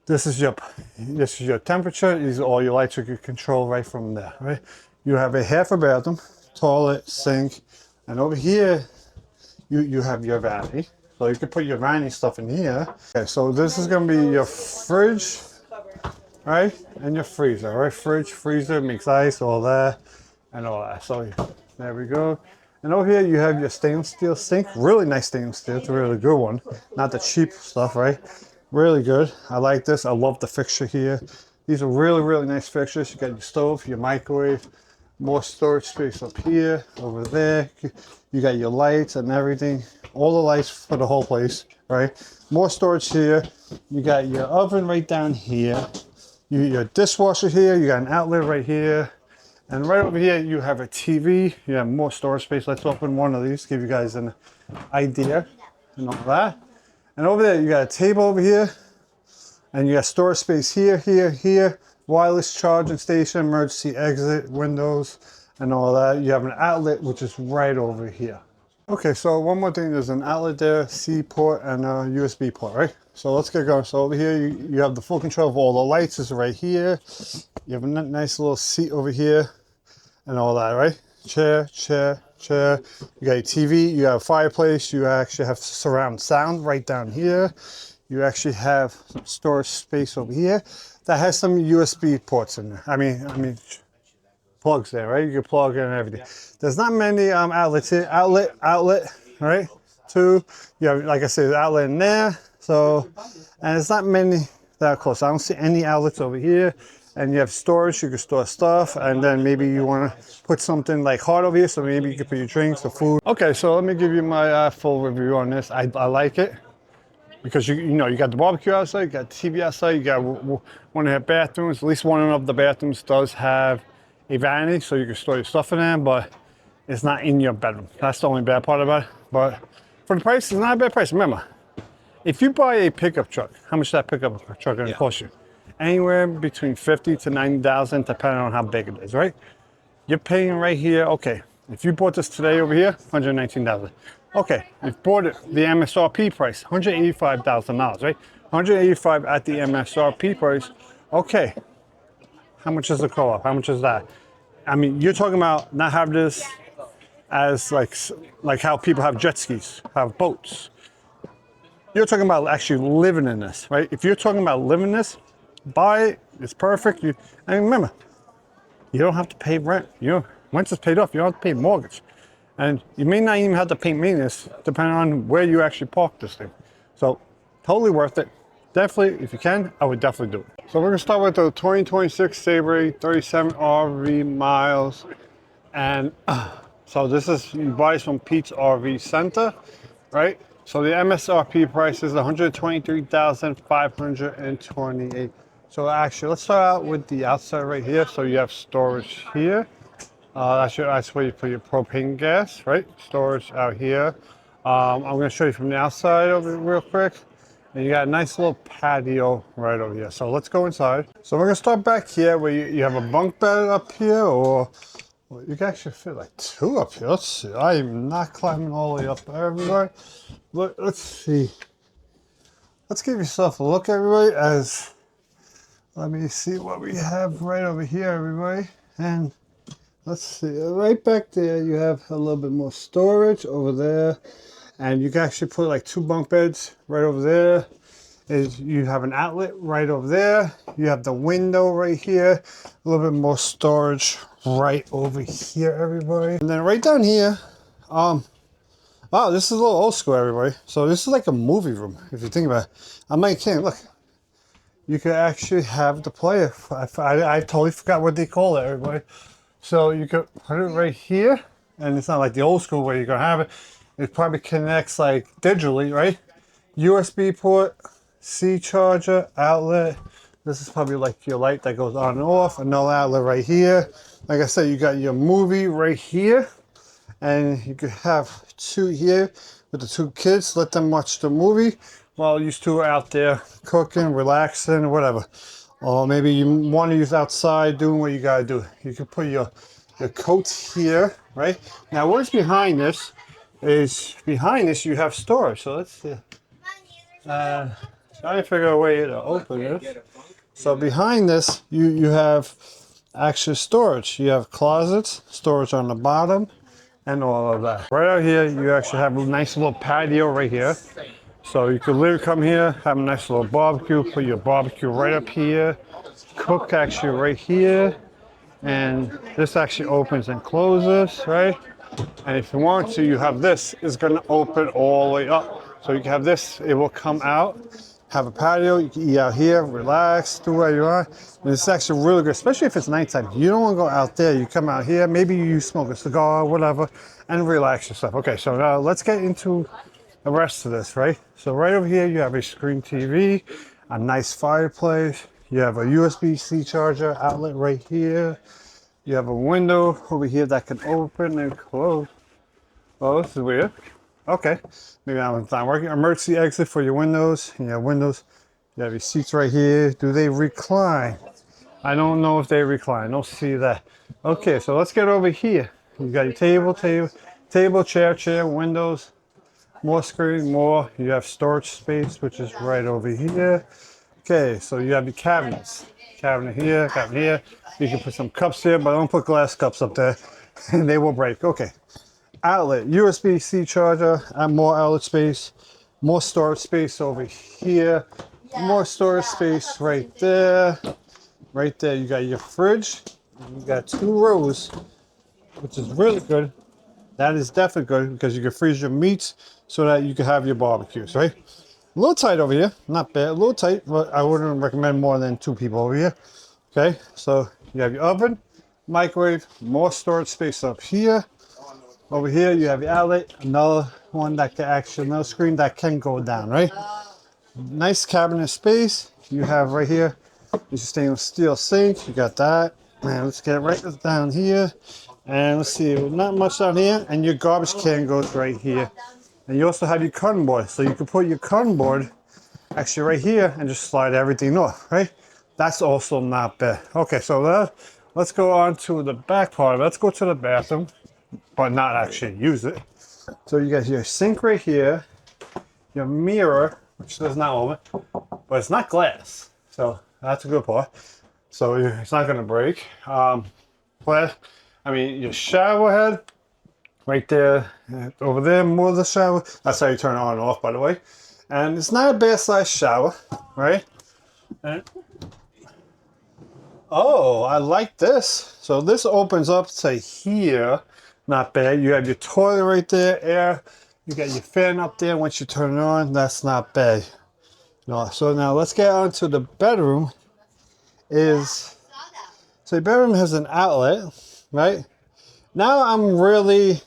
This is your temperature. These are all your lights you can control right from there, right? You have a half a bathroom, toilet, sink, and over here you have your vanity. So you can put your vanity stuff in here. Okay, so this is going to be your fridge, right? And your freezer, right? Fridge, freezer, makes ice, all that, and all that. So there we go. And over here you have your stainless steel sink. Really nice stainless steel. It's a really good one. Not the cheap stuff, right? Really good. I like this. I love the fixture here. These are really, really nice fixtures. You got your stove, your microwave, More storage space up here, over there. You got your lights and everything. All the lights for the whole place, right? More storage here. You got your oven right down here. Your dishwasher here. You got an outlet right here. And right over here, you have a TV. You have more storage space. Let's open one of these, give you guys an idea and all that. And over there, you got a table over here. And you got storage space here, here, here. Wireless charging station, emergency exit, windows, and all that. You have an outlet, which is right over here. Okay, so one more thing. There's an outlet there, C port, and a USB port, right? So let's get going. So over here, you have the full control of all the lights is right here. You have a nice little seat over here and all that, right? Chair, chair, chair. You got your TV, you got a fireplace. You actually have surround sound right down here. You actually have some storage space over here that has some USB ports in there. I mean, plugs there, right? You can plug in and everything. There's not many outlets here. Outlet, right? Two. You have, like I said, outlet in there. So, and it's not many that close. I don't see any outlets over here. And you have storage. You can store stuff, and then maybe you want to put something like hard over here. So maybe you can put your drinks or food. Okay, so let me give you my full review on this. I like it. Because you know, you got the barbecue outside, you got the TV outside, you got one of the bathrooms. At least one of the bathrooms does have a vanity, so you can store your stuff in there, but it's not in your bedroom. That's the only bad part about it. But for the price, it's not a bad price. Remember, if you buy a pickup truck, how much that pickup truck gonna cost you? Anywhere between 50 to 90,000, depending on how big it is, right? You're paying right here. Okay, if you bought this today over here, 119,000. Okay, you bought it the MSRP price, $185,000, right? 185 at the MSRP price. Okay, how much is the co-op? How much is that? I mean, you're talking about not have this as like how people have jet skis, have boats. You're talking about actually living in this, right? If you're talking about living in this, buy it. It's perfect. And remember, you don't have to pay rent. Once it's paid off, you don't have to pay mortgage. And you may not even have to pay maintenance depending on where you actually park this thing. So totally worth it. Definitely, if you can, I would definitely do it. So we're gonna start with the 2026 Sabre 37 RV miles. And so this is, you buy this from Pete's RV Center, right? So the MSRP price is $123,528. So actually, let's start out with the outside right here. So you have storage here. That's where you put your propane gas, right? Storage out here. I'm going to show you from the outside over real quick. And you got a nice little patio right over here. So let's go inside. So we're going to start back here where you have a bunk bed up here, or well, you can actually fit like two up here. Let's see. I am not climbing all the way up there, everybody. Let's see. Let's give yourself a look, everybody, as let me see what we have right over here, everybody. And let's see, right back there, you have a little bit more storage over there. And you can actually put like two bunk beds right over there. You have an outlet right over there. You have the window right here. A little bit more storage right over here, everybody. And then right down here, wow, this is a little old school, everybody. So this is like a movie room, if you think about it. I'm like, King, look. You could actually have the player. I totally forgot what they call it, everybody. So you could put it right here, and it's not like the old school where you're gonna have it. It probably connects like digitally, right? USB port, C charger, outlet. This is probably like your light that goes on and off. Another outlet right here. Like I said, you got your movie right here, and you could have two here with the two kids. Let them watch the movie while you two are out there cooking, relaxing, whatever. Or maybe you want to use outside doing what you gotta do. You can put your coat here, right? Now what's behind this is, you have storage. So let's see. Trying to figure out a way to open it. So behind this, you have actual storage. You have closets, storage on the bottom, and all of that. Right out here, you actually have a nice little patio right here. So you could literally come here, have a nice little barbecue, put your barbecue right up here, cook actually right here, and this actually opens and closes, right? And if you want to, you have this, it's gonna open all the way up. So you can have this, it will come out, have a patio. You can eat out here, relax, do what you want. And it's actually really good, especially if it's nighttime. You don't want to go out there. You come out here, maybe you smoke a cigar, whatever, and relax yourself. Okay, so now let's get into the rest of this, right? So right over here, you have a screen TV, a nice fireplace. You have a USB-C charger outlet right here. You have a window over here that can open and close. Oh, this is weird. Okay, maybe that one's not working. Emergency exit for your windows. You have windows. You have your seats right here. Do they recline? I don't know if they recline. I don't see that. Okay, so let's get over here. You got your table, chair, windows, more screen, more. You have storage space, which is right over here. Okay, so you have your cabinets. Cabinet here, cabinet here. You can put some cups here, but don't put glass cups up there. They will break. Okay. Outlet, USB-C charger, and more outlet space, more storage space over here, more storage space right there. Right there, you got your fridge. You got 2 rows, which is really good. That is definitely good because you can freeze your meats so that you can have your barbecues, right? A little tight over here, not bad, a little tight, but I wouldn't recommend more than 2 people over here. Okay, so you have your oven, microwave, more storage space up here. Over here, you have your outlet, another one that can actually, another screen that can go down, right? Nice cabinet space. You have right here, your stainless steel sink. You got that. And let's get right down here. And let's see, not much down here. And your garbage can goes right here. And you also have your cutting board. So you can put your cutting board actually right here and just slide everything off, right? That's also not bad. Okay, so let's go on to the back part. Let's go to the bathroom, but not actually use it. So you got your sink right here, your mirror, which does not open, but it's not glass. So that's a good part. So it's not gonna break. Your shower head, right there, over there, more of the shower. That's how you turn it on and off, by the way. And it's not a bad size shower, right? And, oh, I like this. So this opens up to here. Not bad. You have your toilet right there, air. You got your fan up there once you turn it on. That's not bad. No, so now let's get on to the bedroom. So the bedroom has an outlet, right? Now I'm really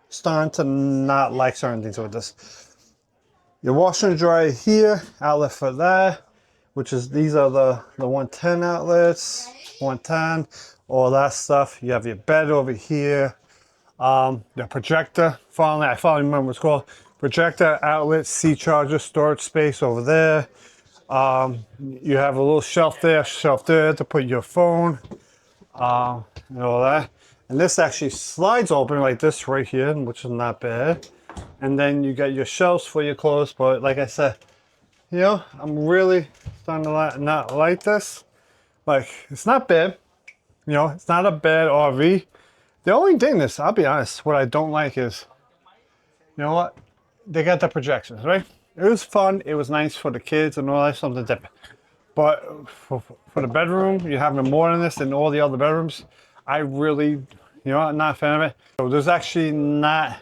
starting to not like certain things with this. Your washer and dryer here, outlet for that, which is, these are the 110 outlets, 110, all that stuff. You have your bed over here. The projector, I finally remember what it's called. Projector, outlet, C charger, storage space over there. You have a little shelf there to put your phone, and all that. And this actually slides open like this right here, which is not bad. And then you got your shelves for your clothes, but like I said, you know, I'm really starting to not like this. Like, it's not bad. You know, it's not a bad RV. The only thing is, I'll be honest, what I don't like is, you know what? They got the projections, right? It was fun. It was nice for the kids and all that, something different. But for the bedroom, you have more than this than all the other bedrooms. I really, you know, I'm not a fan of it. So there's actually not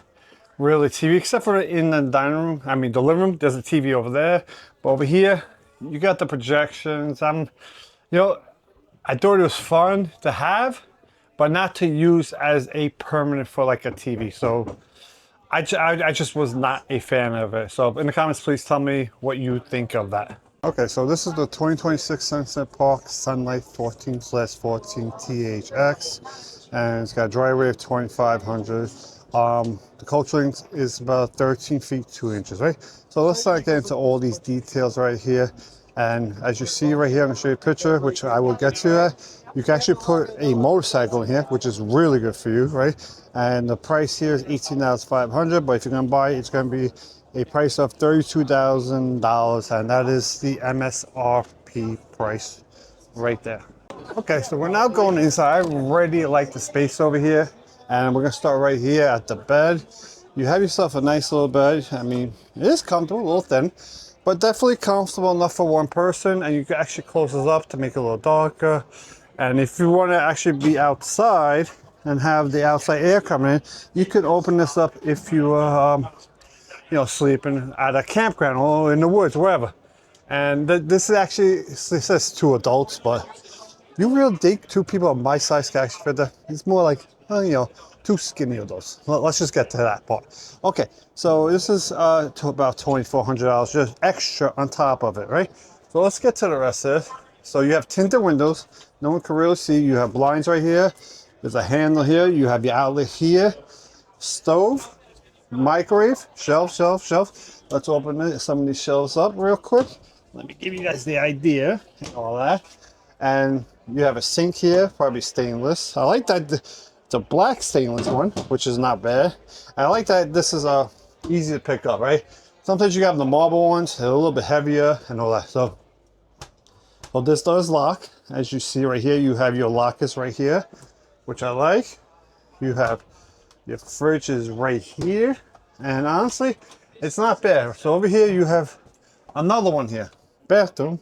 really TV, except for in the dining room. I mean, the living room, there's a TV over there. But over here, you got the projections. You know, I thought it was fun to have, but not to use as a permanent for like a TV. So I just was not a fan of it. So in the comments, please tell me what you think of that. Okay, so this is the 2026 Sunset Park Sunlight 14/14 THX, and it's got a driveway of 2,500. The coach length is about 13 feet 2 inches, right? So let's start getting into all these details right here. And as you see right here, I'm gonna show you a picture, which I will get to that. You can actually put a motorcycle in here, which is really good for you, right? And the price here is $18,500, but if you're gonna buy it, it's gonna be a price of $32,000, and that is the MSRP price right there. Okay, so we're now going inside. I already like the space over here, and we're gonna start right here at the bed. You have yourself a nice little bed. I mean, it is comfortable, a little thin, but definitely comfortable enough for one person, and you can actually close this up to make it a little darker. And if you want to actually be outside and have the outside air coming in, you could open this up if you you know, sleeping at a campground or in the woods, wherever. And this is actually, it says 2 adults, but you really think 2 people of my size can actually fit there? It's more like, you know, 2 skinny adults. Let's just get to that part. Okay, so this is to about $2,400, just extra on top of it, right? So let's get to the rest of it. So you have tinted windows. No one can really see. You have blinds right here. There's a handle here. You have your outlet here. Stove, microwave, shelf. Let's open some of these shelves up real quick. Let me give you guys the idea and all that. And you have a sink here, probably stainless. I like that it's a black stainless one, which is not bad. I like that this is easy to pick up, right? Sometimes you have the marble ones, they're a little bit heavier and all that. So, well, this does lock. As you see right here, you have your lockers right here, which I like. You have your fridge is right here. And honestly, it's not bad. So over here, you have another one here. Bathroom.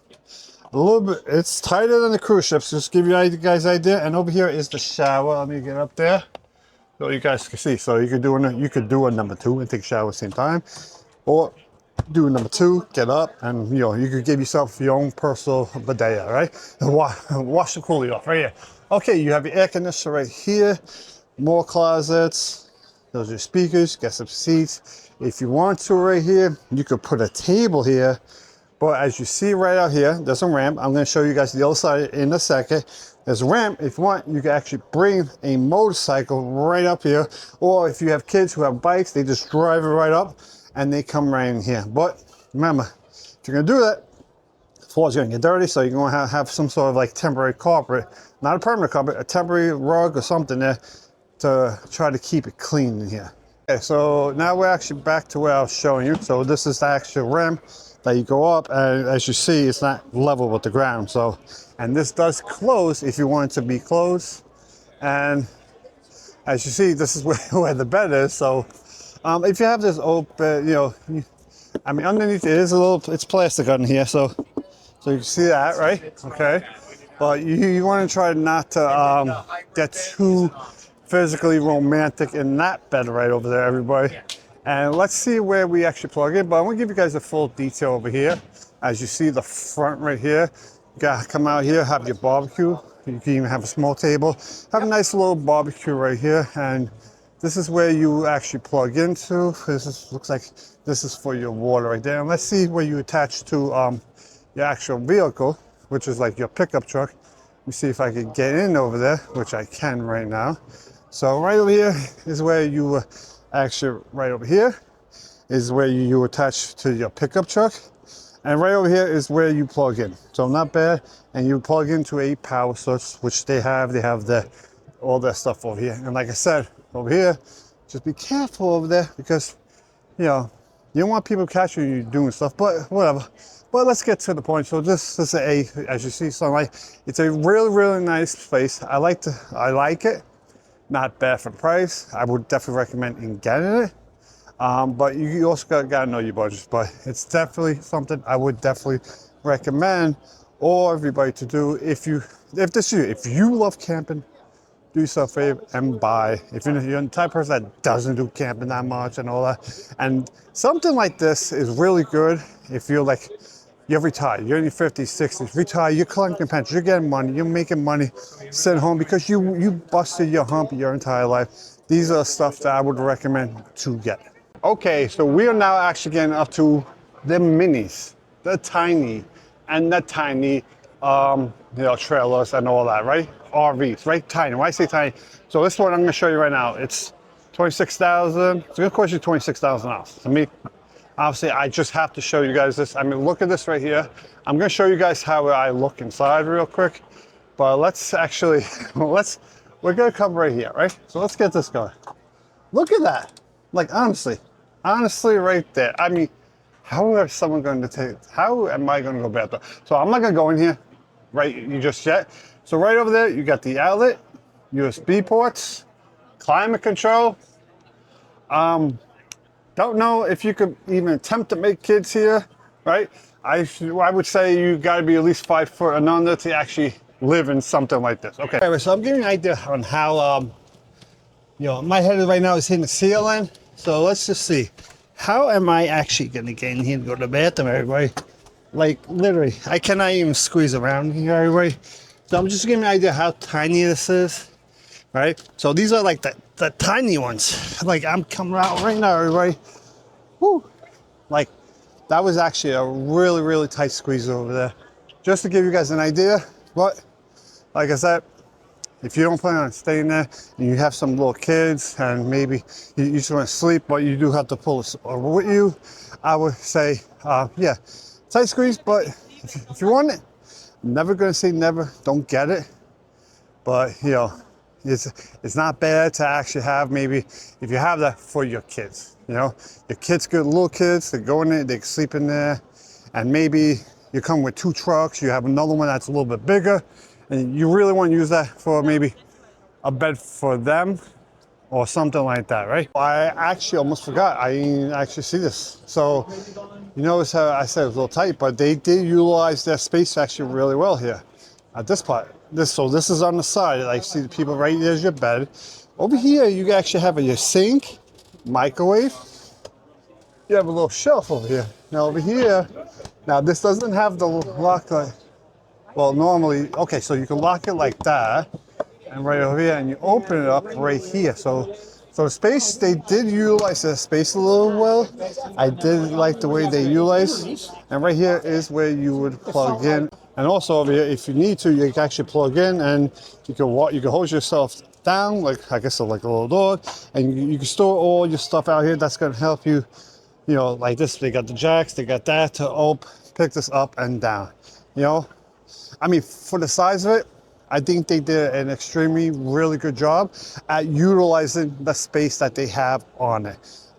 A little bit, it's tighter than the cruise ships, just give you guys an idea. And over here is the shower. Let me get up there so you guys can see. So you could do a number 2 and take a shower at the same time, or do a number 2, get up, and you know, you could give yourself your own personal bidet, right? And wash the coolie off right here. Okay, you have your air conditioner right here, more closets. Those are your speakers, get some seats. If you want to right here, you could put a table here. But as you see right out here, there's a ramp. I'm going to show you guys the other side in a second. There's a ramp. If you want, you can actually bring a motorcycle right up here. Or if you have kids who have bikes, they just drive it right up and they come right in here. But remember, if you're going to do that, the floor's going to get dirty. So you're going to have some sort of like temporary carpet, not a permanent carpet, a temporary rug or something there to try to keep it clean in here. Okay, so now we're actually back to where I was showing you. So this is the actual ramp that you go up, and as you see, it's not level with the ground. So, and this does close if you want it to be closed. And as you see, this is where the bed is. So if you have this open, you know, I mean, underneath it is a little, it's plastic on here. So you can see that, right? Okay. But you want to try not to get too physically romantic in that bed right over there, everybody. And let's see where we actually plug in, but I'm gonna give you guys a full detail over here. As you see the front right here, you gotta come out here, have your barbecue. You can even have a small table. Have a nice little barbecue right here. And this is where you actually plug into. Looks like this is for your water right there. And let's see where you attach to your actual vehicle, which is like your pickup truck. Let me see if I can get in over there, which I can right now. So right over here is where you actually, right over here is where you attach to your pickup truck, and right over here is where you plug in. So not bad. And you plug into a power source, which they have all that stuff over here. And like I said, over here, just be careful over there, because you know, you don't want people catching you doing stuff, but whatever. But let's get to the point. So this is as you see, sunlight. It's a really nice place. I like it. Not bad for price. I would definitely recommend in getting it. But you also gotta know your budget. But it's definitely something I would definitely recommend all everybody to do. If you love camping, do yourself a favor and buy. If you're the type of person that doesn't do camping that much and all that, and something like this is really good if you're like, you're retired, you're in your 50s, 60s, retired, you're collecting pensions, you're getting money, you're making money, sitting home because you busted your hump your entire life. These are stuff that I would recommend to get. Okay, so we are now actually getting up to the minis, the tiny trailers and all that, right? RVs, right? Tiny. Why I say tiny? So this one I'm gonna show you right now. It's $26,000. It's gonna cost you $26,000. To me, obviously, I just have to show you guys this. I mean, look at this right here. I'm gonna show you guys how I look inside real quick. But let's actually, we're gonna come right here, right? So let's get this going. Look at that. Like, honestly right there. I mean, how am I gonna go back there? So I'm not gonna go in here, right, just yet. So right over there, you got the outlet, USB ports, climate control. Don't know if you could even attempt to make kids here, right? I would say you gotta be at least 5 foot and under to actually live in something like this. Okay, anyway, so I'm giving you an idea on how, my head right now is hitting the ceiling. So let's just see. How am I actually gonna get in here and go to the bathroom, everybody? Like literally, I cannot even squeeze around here, everybody. So I'm just giving you an idea how tiny this is, right? So these are like the tiny ones. Like I'm coming out right now, everybody. Woo! Like that was actually a really, really tight squeeze over there. Just to give you guys an idea, but like I said, if you don't plan on staying there and you have some little kids and maybe you just want to sleep, but you do have to pull this with you, I would say, yeah, tight squeeze, but if you want it, I'm never going to say never, don't get it. But, you know, it's not bad to actually have maybe, if you have that for your kids, you know, your kids, good little kids, they go in there, they can sleep in there, and maybe you come with 2 trucks, you have another one that's a little bit bigger, and you really want to use that for maybe a bed for them or something like that, right? I actually almost forgot, I didn't actually see this. So, you notice how I said it was a little tight, but they did utilize their space actually really well here at this part. So this is on the side, like see the people right there's your bed. Over here, you actually have your sink, microwave. You have a little shelf over here. Now over here, now this doesn't have the lock, well normally, okay, so you can lock it like that, and right over here, and you open it up right here. So the space, they did utilize the space a little well. I did like the way they utilized. And right here is where you would plug in. And also over here, if you need to, you can actually plug in and you can walk, you can hold yourself down, like I guess like a little dog, and you can store all your stuff out here. That's gonna help you, you know, like this, they got the jacks, they got that to pick this up and down, you know. I mean, for the size of it, I think they did an extremely, really good job at utilizing the space that they have on it.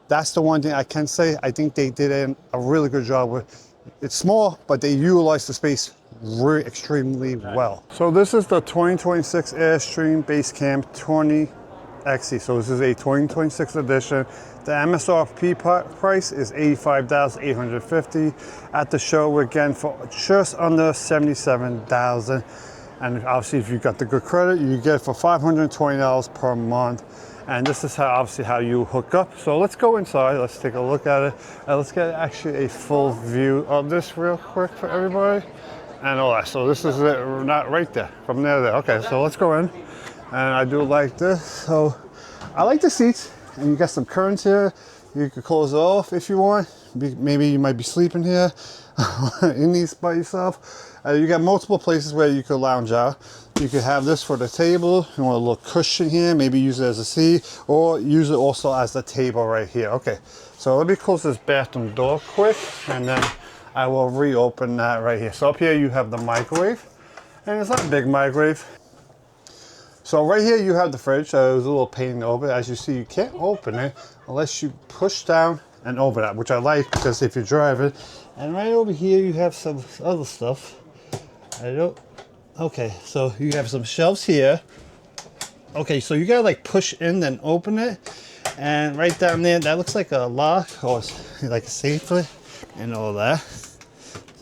That's the one thing I can say. I think they did a really good job with. It's small, but they utilized the space really extremely well. So this is the 2026 Airstream Basecamp 20XE. So this is a 2026 edition. The MSRP price is $85,850. At the show, we're getting for just under $77,000. And obviously, if you got the good credit, you get for $520 per month. And this is obviously how you hook up. So let's go inside. Let's take a look at it. And let's get actually a full view of this real quick for everybody. And all that. So this is it, not right there, from there to there. Okay, so let's go in. And I do like this. So I like the seats. And you got some curtains here. You could close it off if you want. Maybe you might be sleeping here in these by yourself. You got multiple places where you could lounge out. You could have this for the table. You want a little cushion here. Maybe use it as a seat, or use it also as the table right here. Okay, so let me close this bathroom door quick, and then I will reopen that right here. So up here you have the microwave, and it's not a big microwave. So right here you have the fridge. It was a little pain to open. As you see, you can't open it unless you push down and open it, which I like because if you're driving. And right over here you have some other stuff. Okay, so you have some shelves here. Okay, so you gotta like push in then open it. And right down there, that looks like a lock or like a safely and all that.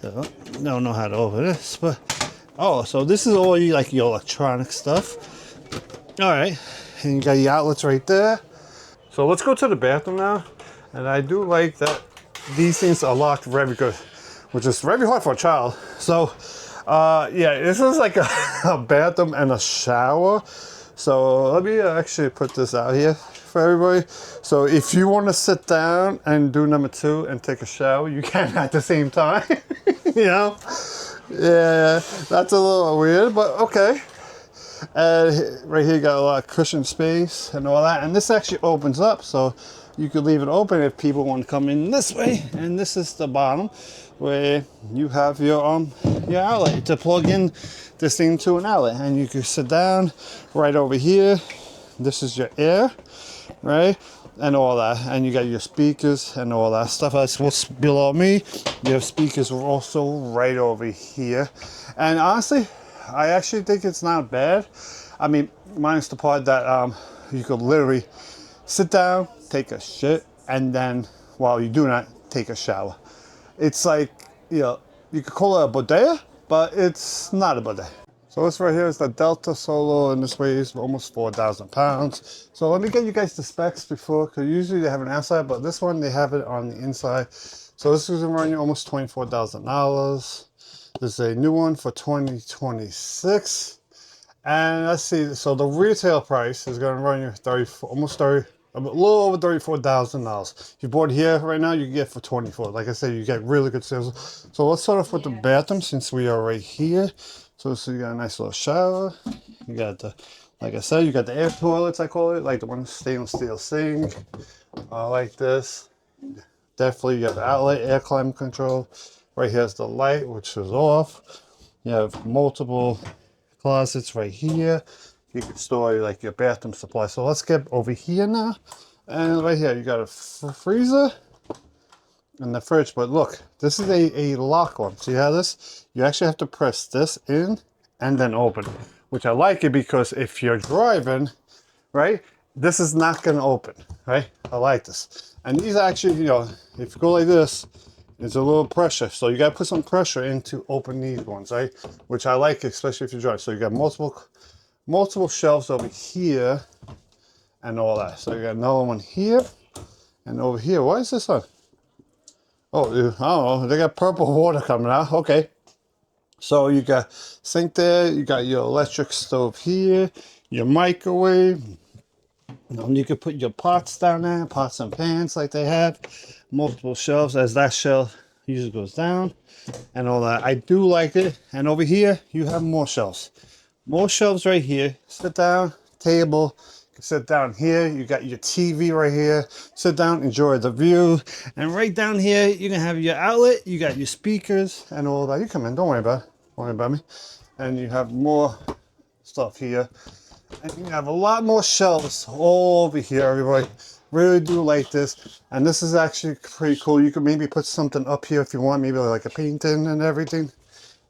So I don't know how to open this, but oh, so this is all you like your electronic stuff. All right, and you got your outlets right there. So let's go to the bathroom now. And I do like that these things are locked very good, which is very hard for a child. So yeah, this is like a bathroom and a shower. So let me actually put this out here for everybody. So if you want to sit down and do number 2 and take a shower, you can at the same time. You know? Yeah, that's a little weird, but okay. Right here you got a lot of cushion space and all that. And this actually opens up, so you could leave it open if people want to come in this way. And this is the bottom where you have your outlet to plug in this thing to an outlet, and you can sit down right over here. This is your air, right, and all that, and you got your speakers and all that stuff. That's what's below me. You have speakers also right over here, and honestly, I actually think it's not bad. I mean, minus the part that you could literally sit down, take a shit, and then while you do that, take a shower. It's like, you know, you could call it a bodega, but it's not a bodega. So this right here is the Delta Solo, and this weighs almost 4,000 pounds. So let me get you guys the specs before, because usually they have an outside, but this one they have it on the inside. So this is running almost $24,000. This is a new one for 2026. And let's see, so the retail price is going to run you a little over $34,000. If you bought here right now, you can get for 24. Like I said, you get really good sales. So let's start off with the bathroom since we are right here. So you got a nice little shower. You got the, like I said, you got the air toilets, I call it, like the one stainless steel sink. Like this. Definitely, you have the outlet, air climate control. Right here's the light, which is off. You have multiple closets right here. You can store like your bathroom supply. So let's get over here now. And right here, you got a freezer and the fridge. But look, this is a lock one. See how this? You actually have to press this in and then open, which I like it because if you're driving, right, this is not going to open, right? I like this. And these actually, you know, if you go like this, there's a little pressure. So you got to put some pressure in to open these ones, right? Which I like, especially if you drive. So you got multiple shelves over here and all that. So you got another one here and over here. Why is this on? Oh, I don't know. They got purple water coming out. Okay. So you got sink there. You got your electric stove here, your microwave. You can put your pots down there, pots and pans like they have. Multiple shelves as that shelf usually goes down and all that. I do like it. And over here, you have more shelves. More shelves right here. Sit down, table. You can sit down here. You got your TV right here. Sit down, enjoy the view. And right down here, you can have your outlet. You got your speakers and all that. You come in, don't worry about it. Don't worry about me. And you have more stuff here. And you have a lot more shelves all over here, everybody. Really do like this. And this is actually pretty cool. You could maybe put something up here if you want, maybe like a painting and everything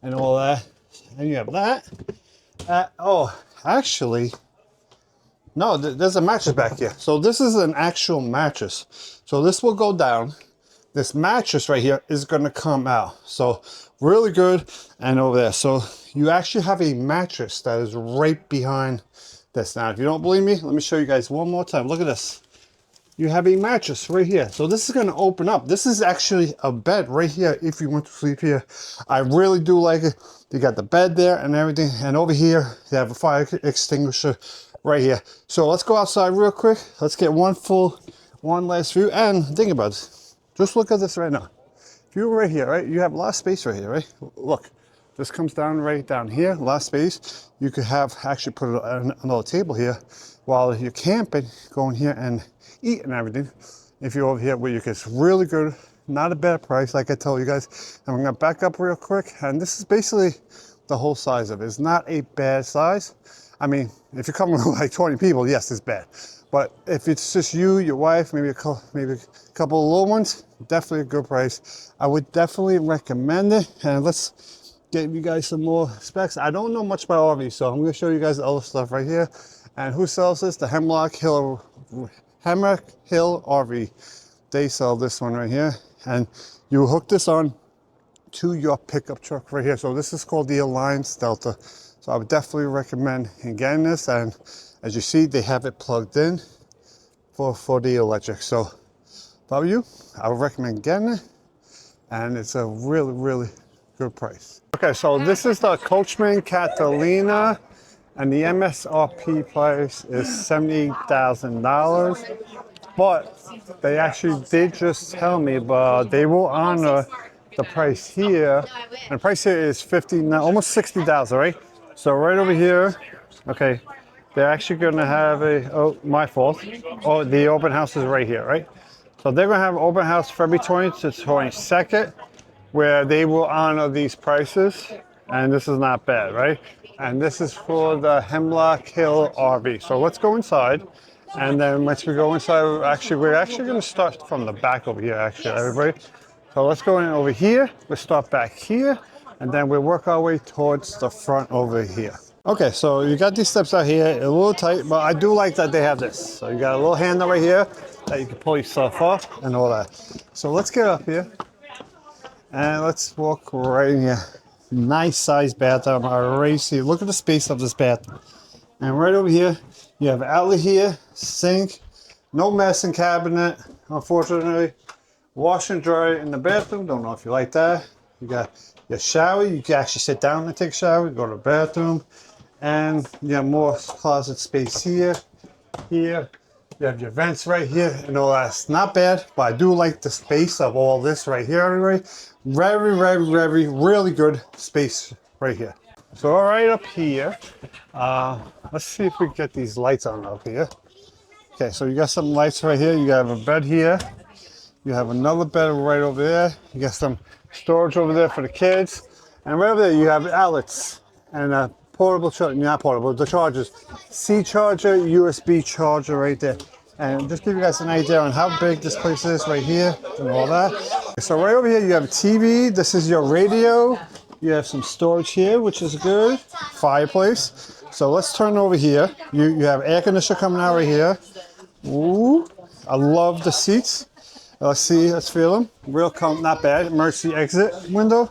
and all that. And you have that. Oh, actually, no, there's a mattress back here. So this is an actual mattress. So this will go down. This mattress right here is going to come out. So really good. And over there. So you actually have a mattress that is right behind this. Now, if you don't believe me, let me show you guys one more time. Look at this. You have a mattress right here. So this is going to open up. This is actually a bed right here if you want to sleep here. I really do like it. You got the bed there and everything. And over here, you have a fire extinguisher right here. So let's go outside real quick. Let's get one last view. And think about this. Just look at this right now. If you're right here, right, you have a lot of space right here, right? Look. This comes down right down here, a lot of space. You could have actually put another table here while you're camping, going here and eat and everything. If you're over here where you get really good, not a bad price, like I told you guys. And we're gonna back up real quick. And this is basically the whole size of it. It's not a bad size. I mean, if you're coming with like 20 people, yes, it's bad. But if it's just you, your wife, maybe a couple of little ones, definitely a good price. I would definitely recommend it. And let's give you guys some more specs. I don't know much about RV, so I'm going to show you guys the other stuff right here. And who sells this? The Hemlock Hill RV. They sell this one right here. And you hook this on to your pickup truck right here. So this is called the Alliance Delta. So I would definitely recommend getting this. And as you see, they have it plugged in for the electric. So if I were you, I would recommend getting it. And it's a really, really good price. Okay, so this is the Coachman Catalina, and the MSRP price is $78,000. But they actually did just tell me, but they will honor the price here. And the price here is almost 60,000, right? So right over here, okay, they're actually going to have my fault. Oh, the open house is right here, right? So they're going to have an open house February 20th to 22nd. Where they will honor these prices, and this is not bad, right? And this is for the Hemlock Hill RV. So let's go inside, and then once we go inside, we're actually going to start from the back over here, actually, everybody. So let's go in over here. We'll start back here, and then we'll work our way towards the front over here. Okay, so you got these steps out here, a little tight, but I do like that they have this. So you got a little handle right here that you can pull yourself off and all that. So let's get up here. And let's walk right in here. Nice size bathroom. I already see. Look at the space of this bathroom. And right over here, you have an outlet here, sink, no medicine cabinet, unfortunately. Wash and dry in the bathroom. Don't know if you like that. You got your shower. You can actually sit down and take a shower. Go to the bathroom. And you have more closet space here. Here. You have your vents right here. And all that's not bad. But I do like the space of all this right here anyway. Very, really good space right here. So right up here. Let's see if we can get these lights on up here. Okay, so you got some lights right here. You have a bed here. You have another bed right over there. You got some storage over there for the kids. And right over there, you have outlets and a portable charger, not portable, the chargers. C charger, USB charger right there. And just give you guys an idea on how big this place is right here and all that. So right over here, you have a TV. This is your radio. You have some storage here, which is good. Fireplace. So let's turn over here. You have air conditioner coming out right here. Ooh, I love the seats. Let's see, let's feel them. Real not bad. Emergency exit window.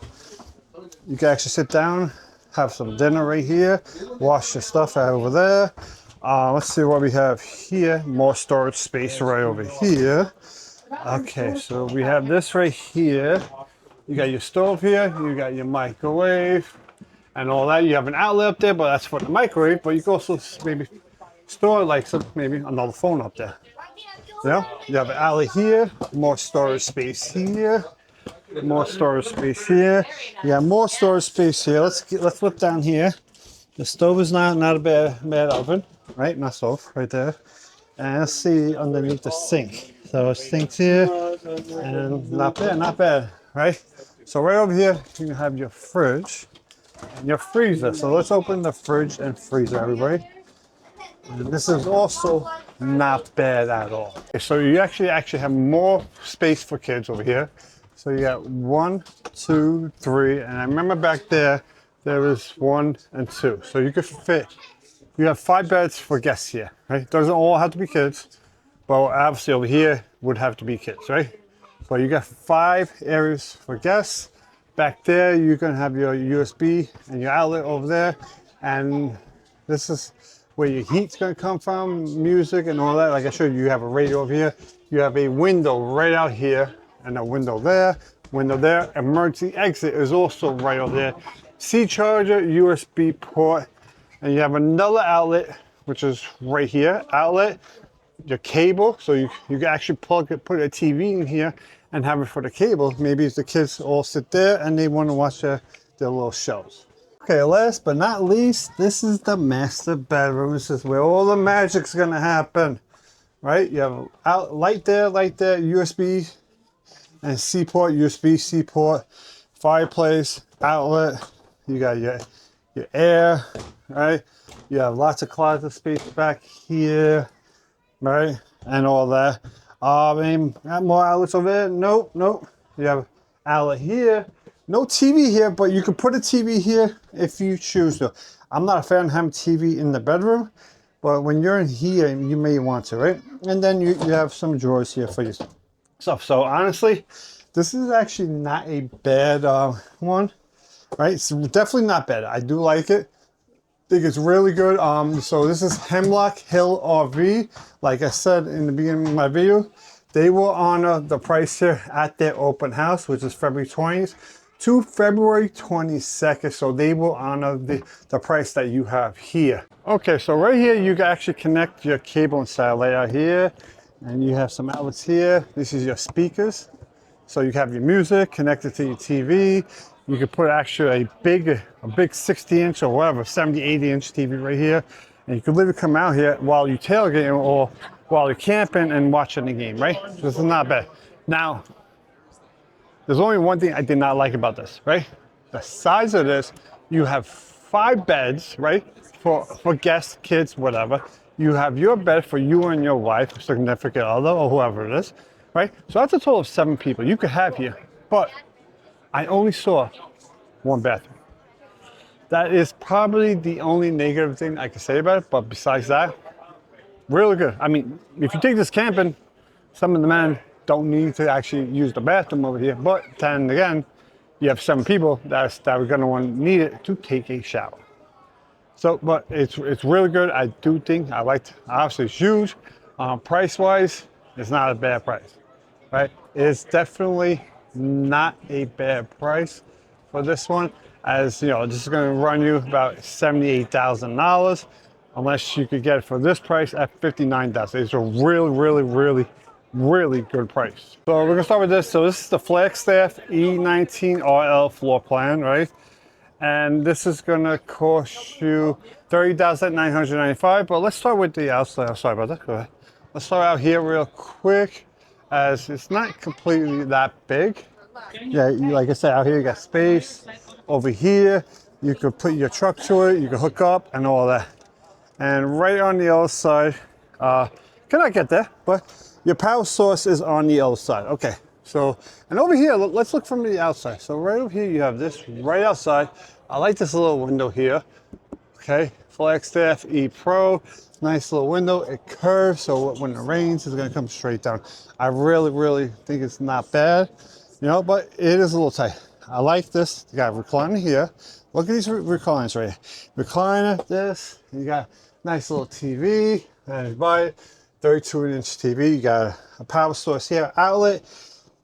You can actually sit down, have some dinner right here, wash your stuff out over there. Let's see what we have here. More storage space right over here. Okay, so we have this right here. You got your stove here, you got your microwave and all that. You have an outlet up there, but that's for the microwave. But you can also maybe store like maybe another phone up there. Yeah, you have an outlet here, more storage space here, more storage space here. You have more storage space here. Let's look down here. The stove is not a bad oven, right? Not stove, right there. And let's see underneath the sink. So sink's here, and not bad, right? So right over here, you have your fridge and your freezer. So let's open the fridge and freezer, everybody. And this is also not bad at all. Okay, so you actually have more space for kids over here. So you got 1, 2, 3, and I remember back there was 1 and 2. So you could fit. You have 5 beds for guests here, right? Doesn't all have to be kids, but obviously over here would have to be kids, right? But you got 5 areas for guests. Back there, you're gonna have your USB and your outlet over there, and this is where your heat's gonna come from, music and all that. Like I showed you, you have a radio over here. You have a window right out here and a window there, Emergency exit is also right over there. C charger, USB port, and you have another outlet, which is right here, outlet, your cable. So you can actually put a TV in here and have it for the cable. Maybe if the kids all sit there and they wanna watch their little shows. Okay, last but not least, this is the master bedroom. This is where all the magic's gonna happen, right? You have light there, USB and C port, USB, C port, fireplace, outlet. You got your air, right? You have lots of closet space back here, right? And all that. Got more outlets over there? Nope. You have outlet here. No TV here, but you can put a TV here if you choose to. I'm not a fan of having TV in the bedroom, but when you're in here, you may want to, right? And then you have some drawers here for your stuff. So honestly, this is actually not a bad one, right? It's definitely not bad. I do like it. I think it's really good. So this is Hemlock Hill RV. Like I said in the beginning of my video, they will honor the price here at their open house, which is February 20th. To February 22nd, so they will honor the price that you have here. Okay, so right here you can actually connect your cable and satellite out here, and you have some outlets here. This is your speakers, so you have your music connected to your TV. You can put actually a big 60-inch or whatever, 70, 80-inch TV right here, and you can literally come out here while you tailgating or while you're camping and watching the game, right? This is not bad. Now, there's only one thing I did not like about this, right? The size of this, you have 5 beds, right? For guests, kids, whatever. You have your bed for you and your wife, significant other, or whoever it is, right? So that's a total of 7 people you could have here. But I only saw 1 bathroom. That is probably the only negative thing I can say about it, but besides that, really good. I mean, if you take this camping, some of the men don't need to actually use the bathroom over here, but then again, you have some people that are going to need it to take a shower. So, but it's really good. I do think I liked. Obviously, it's huge. Price wise, it's not a bad price, right? It's definitely not a bad price for this one. As you know, this is going to run you about $78,000, unless you could get it for this price at $59,000. It's a really good price. So we're gonna start with this. So this is the Flagstaff E19RL floor plan, right? And this is gonna cost you $30,995. But let's start with the outside. I'm sorry about that. Go ahead. Let's start out here real quick, as it's not completely that big. Yeah, like I said, out here you got space. Over here, you could put your truck to it. You can hook up and all that. And right on the other side, cannot get there, but your power source is on the other side. Okay, so, and over here, let's look from the outside. So right over here, you have this right outside. I like this little window here. Okay, Flagstaff E Pro, nice little window. It curves, so when it rains, it's gonna come straight down. I really think it's not bad, you know, but it is a little tight. I like this. You got a recliner here. Look at these recliners right here. Recliner, this, you got nice little TV, and by it, 32-inch TV. You got a power source here, outlet,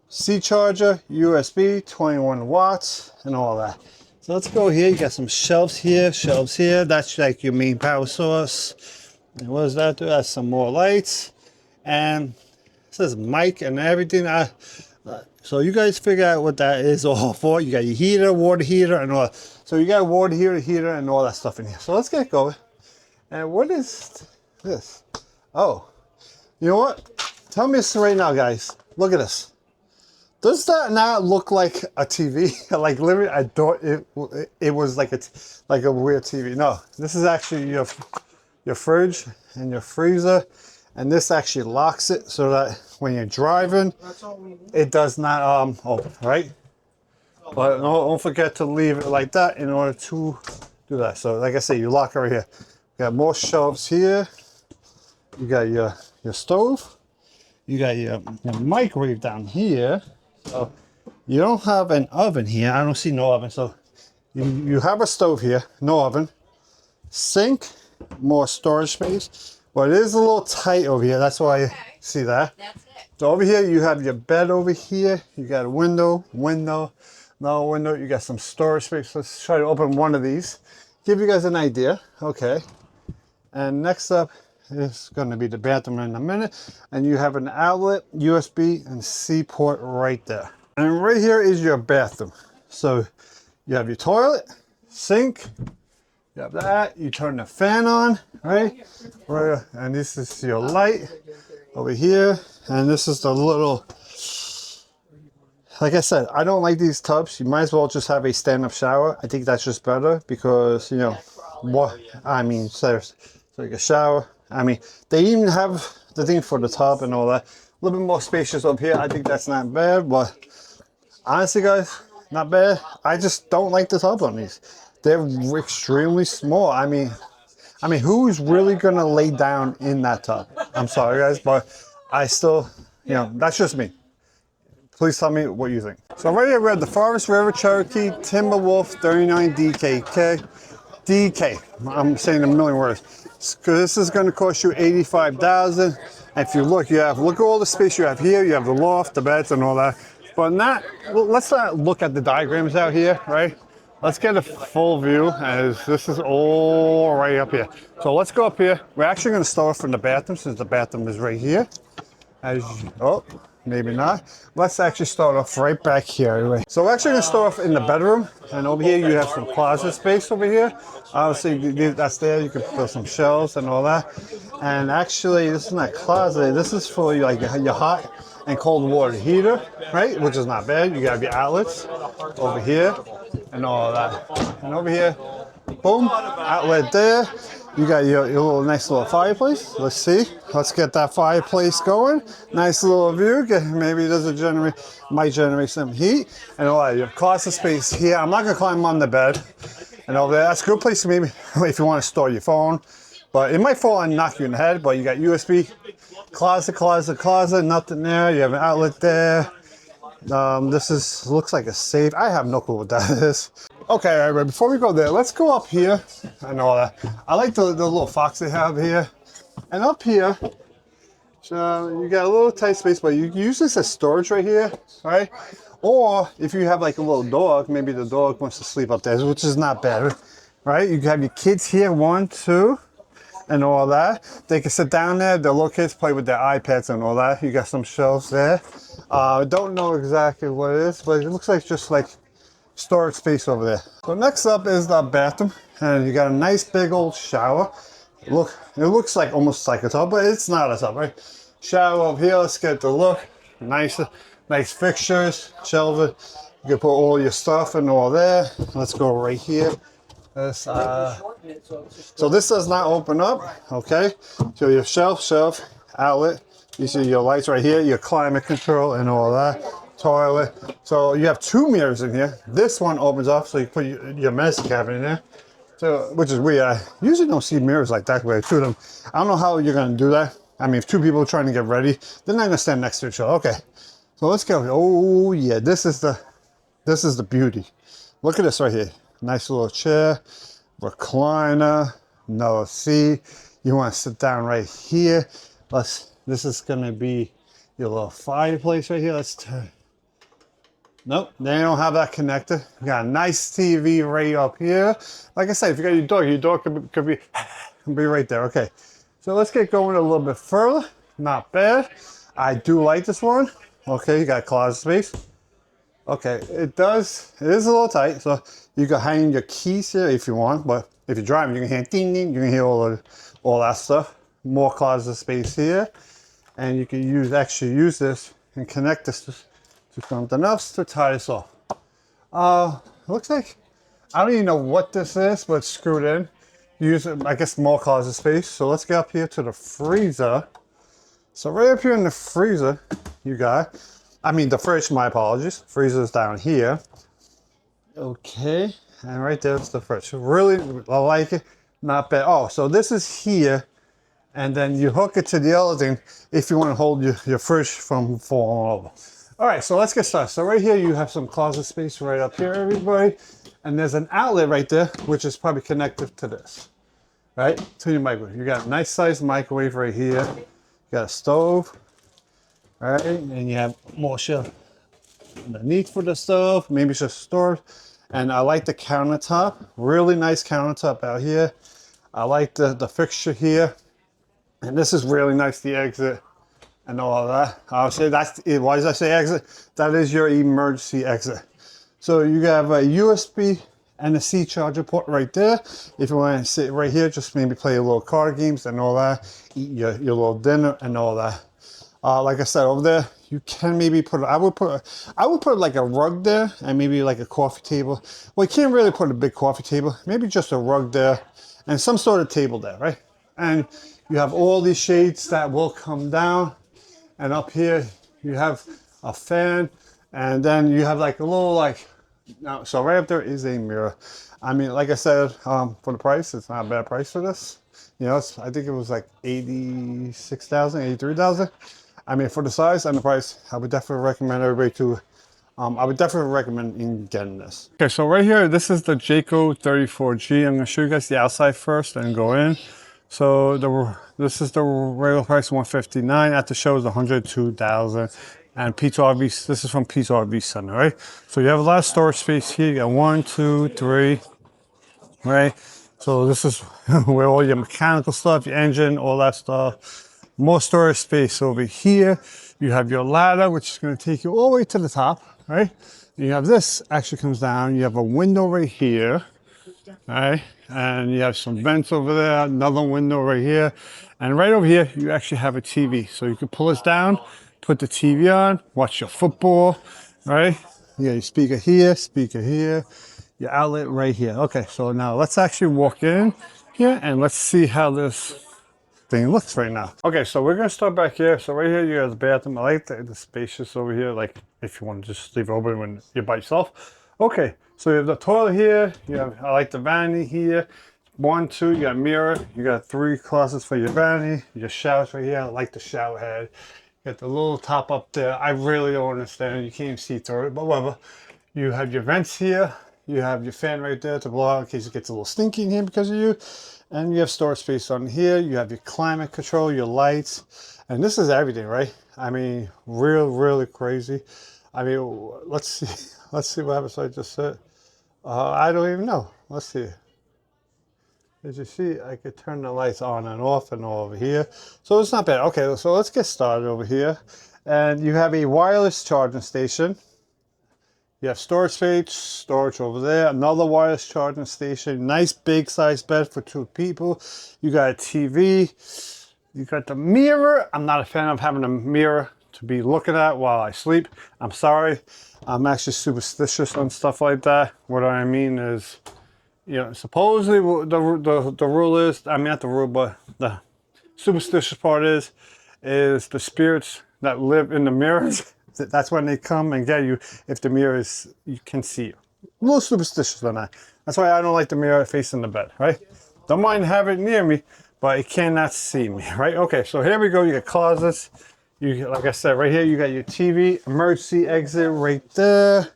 C charger, USB, 21 watts, and all that. So let's go here. You got some shelves here, That's like your main power source. And what does that do? That's some more lights, and it says mic and everything. So you guys figure out what that is all for. You got your heater, water heater, and all that. So you got water heater, and all that stuff in here. So let's get going. And what is this? Oh, you know what? Tell me this right now, guys. Look at this. Does that not look like a TV? Like literally, I thought it was like a weird TV. No, this is actually your fridge and your freezer. And this actually locks it so that when you're driving, it does not open, right? But don't forget to leave it like that in order to do that. So like I said, you lock it right here. You got more shelves here. You got your stove. You got your microwave down here. So you don't have an oven here. I don't see no oven. So you have a stove here, no oven. Sink, more storage space. But it is a little tight over here. That's why you see that. That's it. So over here, you have your bed over here. You got a window, no window. You got some storage space. Let's try to open one of these. Give you guys an idea. Okay. And next up is going to be the bathroom in a minute. And you have an outlet, USB, and C port right there. And right here is your bathroom. So you have your toilet, sink. You have that, you turn the fan on, right? Right, and this is your light over here. And this is the little, like I said, I don't like these tubs. You might as well just have a stand-up shower. I think that's just better because, you know, what, I mean, so you can shower. I mean, they even have the thing for the tub and all that. A little bit more spacious up here. I think that's not bad, but honestly, guys, not bad. I just don't like the tub on these. They're extremely small. I mean, who's really gonna lay down in that tub? I'm sorry, guys, but I still, you know, that's just me. Please tell me what you think. So right here we have the Forest River Cherokee Timberwolf 39 DKK. DK. I'm saying a million words. Because this is going to cost you $85,000. And if you look, look at all the space you have here. You have the loft, the beds, and all that. But let's not look at the diagrams out here, right? Let's get a full view, as this is all right up here. So let's go up here. We're actually going to start from the bathroom, since the bathroom is right here. Oh, maybe not. Let's actually start off right back here anyway. So we're actually going to start off in the bedroom. And over here you have some closet space over here. Obviously that's there. You can put some shelves and all that. And actually this is not closet. This is for like your hot and cold water heater, right? Which is not bad. You have your outlets over here and all of that. And over here, boom, outlet there. You got your little nice little fireplace. Let's see. Let's get that fireplace going. Nice little view. Maybe it doesn't might generate some heat. And all that. You have closet space here. I'm not gonna climb on the bed. And over there, that's a good place to maybe if you want to store your phone. But it might fall and knock you in the head. But you got USB, closet, nothing there. You have an outlet there. Looks like a safe. I have no clue what that is. Okay, all right, before we go there, let's go up here and all that. I like the little fox they have here. And up here, you got a little tight space, but you can use this as storage right here, right? Or if you have like a little dog, maybe the dog wants to sleep up there, which is not bad, right? You can have your kids here, 1, 2, and all that. They can sit down there, the little kids play with their iPads and all that. You got some shelves there. I don't know exactly what it is, but it looks like just like storage space over there. So next up is the bathroom, and you got a nice big old shower. It looks like almost like a tub, but it's not a tub, right? Shower over here. Let's get the look. Nice fixtures, shelves. You can put all your stuff and all there. Let's go right here. So this does not open up, okay? So your shelf, outlet. You see your lights right here, your climate control and all that. Toilet. So you have 2 mirrors in here. This one opens up, so you put your medicine cabinet in there. So, which is weird. I usually don't see mirrors like that way to them. I don't know how you're gonna do that. I mean, if 2 people are trying to get ready, they're not gonna stand next to each other. Okay, so let's go. Oh yeah, this is the beauty. Look at this right here. Nice little chair, recliner, no seat. You want to sit down right here. This is gonna be your little fireplace right here. Let's turn. Nope, they don't have that connected. You got a nice TV right up here. Like I said, if you got your dog could be right there. Okay, so let's get going a little bit further. Not bad. I do like this one. Okay, you got closet space. Okay, it is a little tight, so you can hang your keys here if you want, but if you're driving, you can hear ding ding, you can hear all that stuff. More closet space here, and you can actually use this and connect this to something else to tie this off. Looks like, I don't even know what this is, but it's screwed in. Use, I guess, more closet space. So let's get up here to the freezer. So right up here in the freezer, you got, the fridge, my apologies. Freezer's down here. Okay, and right there's the fridge. Really, I like it, not bad. Oh, so this is here, and then you hook it to the other thing if you want to hold your fridge from falling over. All right, so let's get started. So right here, you have some closet space right up here, everybody. And there's an outlet right there, which is probably connected to this, right? To your microwave. You got a nice sized microwave right here. You got a stove, right? And you have more shelf underneath for the stove. Maybe it's just storage. And I like the countertop. Really nice countertop out here. I like the fixture here. And this is really nice, the exit. And all that. I'll say that's it. Why does I say exit? That is your emergency exit. So you have a USB and a C charger port right there. If you want to sit right here, just maybe play a little card games and all that. Eat your little dinner and all that. Like I said, over there, you can maybe put. I would put like a rug there and maybe like a coffee table. Well, you can't really put a big coffee table. Maybe just a rug there and some sort of table there, right? And you have all these shades that will come down. And up here, you have a fan, and then you have like a little so right up there is a mirror. Like I said, for the price, it's not a bad price for this. I think it was like 86,000, 83,000. For the size and the price, I would definitely recommend everybody to, I would definitely recommend in getting this. Okay, so right here, this is the Jayco 34G. I'm gonna show you guys the outside first and go in. So this is the regular price, $159. At the show is $102,000. And Pete's RV, this is from Pete's RV Center, right? So you have a lot of storage space here. You got 1, 2, 3, right? So this is where all your mechanical stuff, your engine, all that stuff. More storage space over here. You have your ladder, which is going to take you all the way to the top, right? You have this actually comes down. You have a window right here. All right, and you have some vents over there, another window right here, and right over here you actually have a TV, so you can pull this down, put the TV on, watch your football, right? You got your speaker here, your outlet right here. Okay, so now let's actually walk in here and let's see how this thing looks right now. Okay, so we're gonna start back here. So right here you have the bathroom. I like the spacious over here, like if you want to just leave it open when you're by yourself. Okay, so you have the toilet here. I like the vanity here. 1, 2, you got a mirror. You got 3 closets for your vanity. Your shower's right here. I like the shower head. Got the little top up there. I really don't understand. You can't even see through it, but whatever. You have your vents here. You have your fan right there to blow out in case it gets a little stinky in here because of you. And you have storage space on here. You have your climate control, your lights. And this is everything, right? I mean, really crazy. I mean, let's see. Let's see what happens. So I just said, I don't even know. Let's see. As you see, I could turn the lights on and off and all over here. So it's not bad. Okay, so let's get started over here. And you have a wireless charging station. You have storage space, storage over there. Another wireless charging station. Nice big size bed for 2 people. You got a TV. You got the mirror. I'm not a fan of having a mirror to be looking at while I sleep. I'm sorry. I'm actually superstitious on stuff like that. What I mean is, you know, supposedly the rule is, I mean not the rule, but the superstitious part is the spirits that live in the mirrors. That's when they come and get you if the mirror is, you can see you. A little superstitious on that. That's why I don't like the mirror facing the bed, right? Don't mind having it near me, but it cannot see me, right? Okay, so here we go. You got closets. You, like I said, right here, you got your TV, emergency exit right there.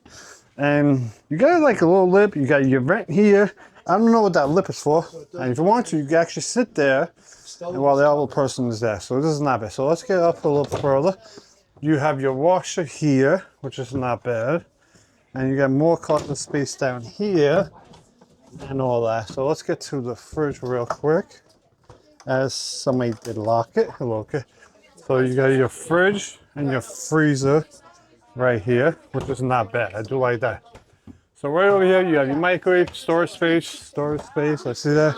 And you got like a little lip. You got your vent here. I don't know what that lip is for. And if you want to, you can actually sit there while the other person is there. So this is not bad. So let's get up a little further. You have your washer here, which is not bad. And you got more closet space down here and all that. So let's get to the fridge real quick. As somebody did lock it. Hello, okay. So you got your fridge and your freezer right here, which is not bad. I do like that. So right over here, you have your microwave, storage space. Let's see that.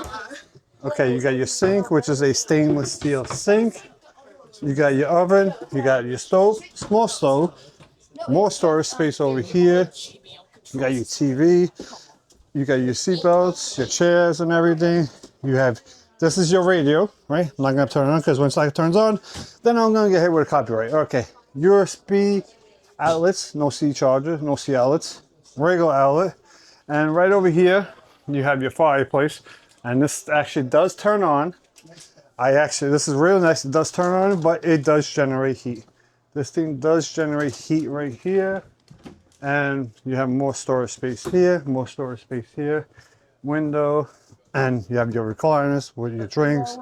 Okay, you got your sink, which is a stainless steel sink. You got your oven, you got your stove, small stove, more storage space over here. You got your TV, you got your seat belts, your chairs and everything. You have, this is your radio, right? I'm not gonna turn it on because once it turns on, then I'm gonna get hit with a copyright. Okay, USB outlets, no C charger, no C outlets, regular outlet. And right over here, you have your fireplace. And this actually does turn on. This is really nice. It does turn on, but it does generate heat. This thing does generate heat right here. And you have more storage space here, more storage space here. Window, and you have your recliners with your drinks.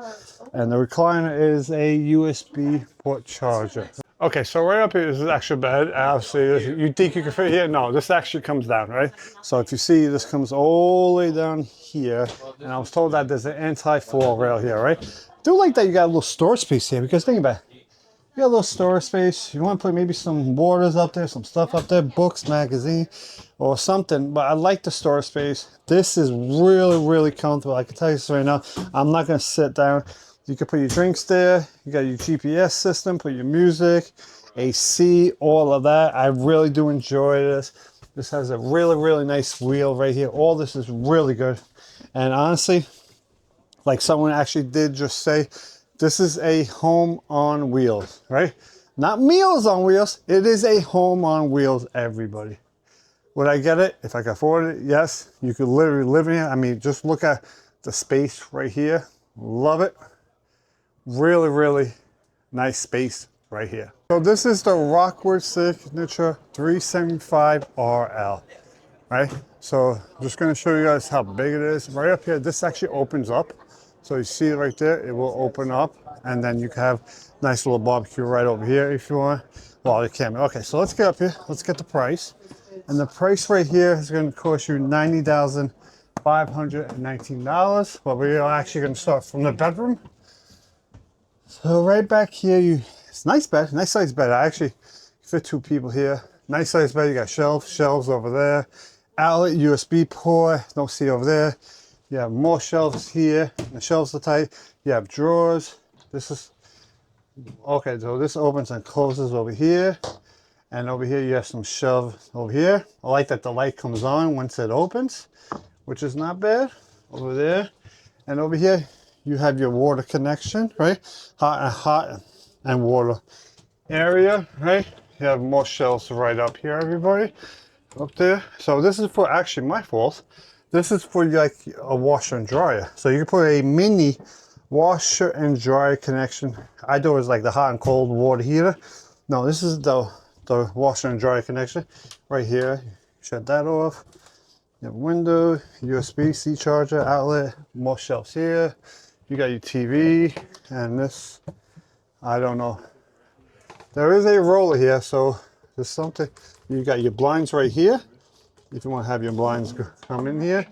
And the recliner is a USB port charger. Okay, so right up here is the actual bed. Obviously, you think you can fit here? No, this actually comes down, right? So if you see, this comes all the way down here. And I was told that there's an anti-fall rail here, right? I do like that you got a little storage space here, because think about it. You got a little storage space. You want to put maybe some waters up there, some stuff up there, books, magazine, or something. But I like the storage space. This is really comfortable. I can tell you this right now. I'm not going to sit down. You can put your drinks there. You got your GPS system, put your music, AC, all of that. I really do enjoy this. This has a really nice wheel right here. All this is really good. And honestly, like someone actually did just say, this is a home on wheels, right? Not Meals on Wheels. It is a home on wheels, everybody. Would I get it? If I could afford it, yes. You could literally live in here. I mean, just look at the space right here. Love it. Really nice space right here. So this is the Rockwood Signature 375 RL, right? So I'm just going to show you guys how big it is. Right up here, this actually opens up. So you see it right there, it will open up, and then you can have nice little barbecue right over here if you want. Well, you can. Okay, so let's get up here. Let's get the price. And the price right here is going to cost you $90,519. But we are actually going to start from the bedroom. So right back here, it's a nice bed, nice size bed. I actually fit 2 people here. Nice size bed. You got shelves over there, outlet, USB port. Don't see over there. You have more shelves here. The shelves are tight. You have drawers. This is okay. So this opens and closes over here, and over here you have some shelves over here. I like that the light comes on once it opens, which is not bad. Over there, and over here. You have your water connection, right? Hot and water area, right? You have more shelves right up here, everybody. Up there. So this is for, actually my fault. This is for like a washer and dryer. So you can put a mini washer and dryer connection. I do is like the hot and cold water heater. No, this is the washer and dryer connection right here. Shut that off. You have a window, USB-C charger, outlet, more shelves here. You got your TV, and this, I don't know. There is a roller here, so there's something. You got your blinds right here, if you want to have your blinds come in here.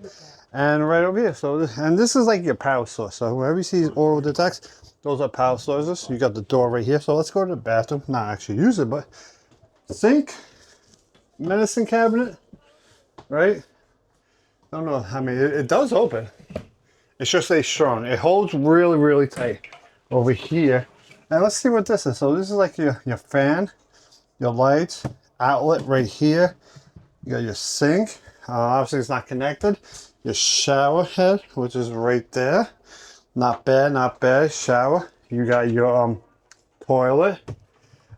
And right over here, so, and this is like your power source. So wherever you see oil detects, those are power sources. You got the door right here. So let's go to the bathroom. Not actually use it, but sink, medicine cabinet, right? I don't know how many, it does open. It's just a strong. It holds really, really tight over here. And let's see what this is. So this is like your fan, your lights, outlet right here. You got your sink. Obviously it's not connected. Your shower head, which is right there. Not bad, not bad. Shower. You got your toilet.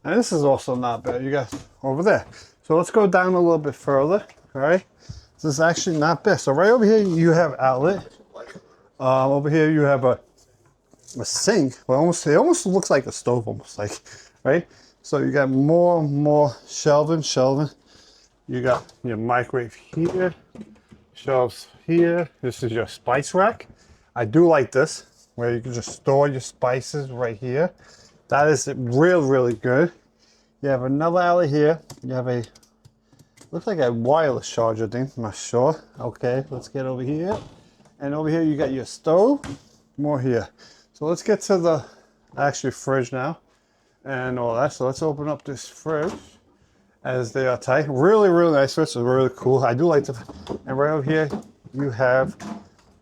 And this is also not bad. You got over there. So let's go down a little bit further. All right. This is actually not bad. So right over here you have outlet. Over here you have a sink. Well, it almost looks like a stove, almost like, right? So you got more shelving. You got your microwave here. Shelves here. This is your spice rack. I do like this, where you can just store your spices right here. That is really good. You have another outlet here. You have a, looks like a wireless charger thing. I'm not sure. Okay, let's get over here. And over here you got your stove. More here. So let's get to the actual fridge now and all that. So let's open up this fridge. As they are tight, really nice. It's really cool. I do like the, and right over here you have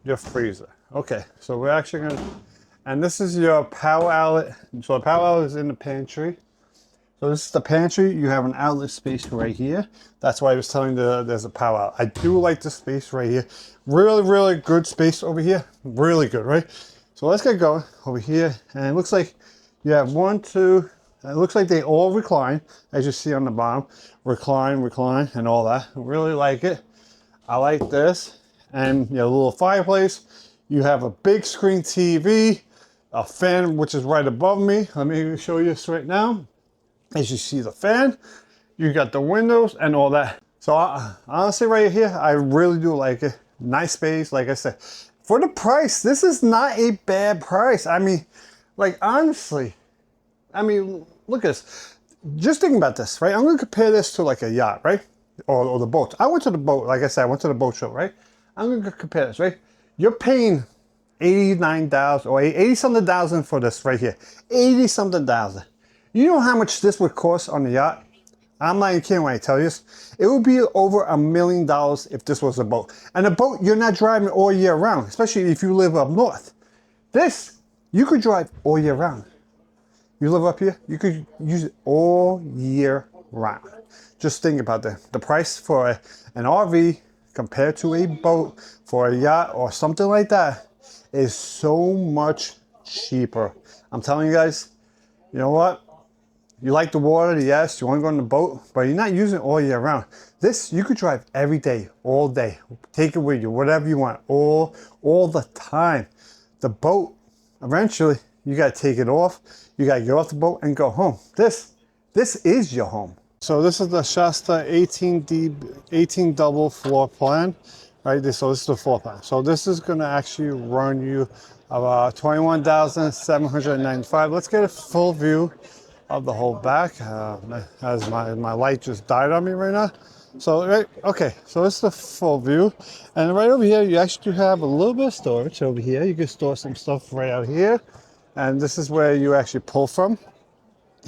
your freezer. Okay, so we're actually gonna, and this is your power outlet. So the power outlet is in the pantry. So this is the pantry. You have an outlet space right here. That's why I was telling you there's a power outlet. I do like the space right here. Really good space over here. Really good, right? So let's get going over here, and it looks like you have 1, 2. It looks like they all recline, as you see on the bottom. Recline, and all that. I really like it. I like this. And your little fireplace. You have a big screen TV, a fan, which is right above me. Let me show you this right now. As you see the fan, you got the windows and all that. So honestly, right here, I really do like it. Nice space, like I said. For the price, this is not a bad price. I mean, like honestly, I mean, look at this. Just think about this, right? I'm going to compare this to like a yacht, right? Or the boat. I went to the boat, like I said, I went to the boat show, right? I'm going to compare this, right? You're paying 89,000 or 80 something thousand for this right here. 80 something thousand. You know how much this would cost on the yacht? I'm not even kidding when I tell you this. It would be over $1 million if this was a boat. And a boat, you're not driving all year round, especially if you live up north. This, you could drive all year round. You live up here, you could use it all year round. Just think about the price for an RV compared to a boat, for a yacht or something like that, is so much cheaper. I'm telling you guys, you know what? You like the water, yes, you want to go on the boat, but you're not using it all year round. This, you could drive every day, all day. Take it with you, whatever you want, all the time. The boat, eventually, you got to take it off. You got to get off the boat and go home. This is your home. So this is the Shasta 18 double floor plan, right? So this is the floor plan. So this is going to actually run you about $21,795. Let's get a full view of the whole back, as my light just died on me right now. So right, okay, so this is the full view, and right over here you actually do have a little bit of storage over here. You can store some stuff right out here, and this is where you actually pull from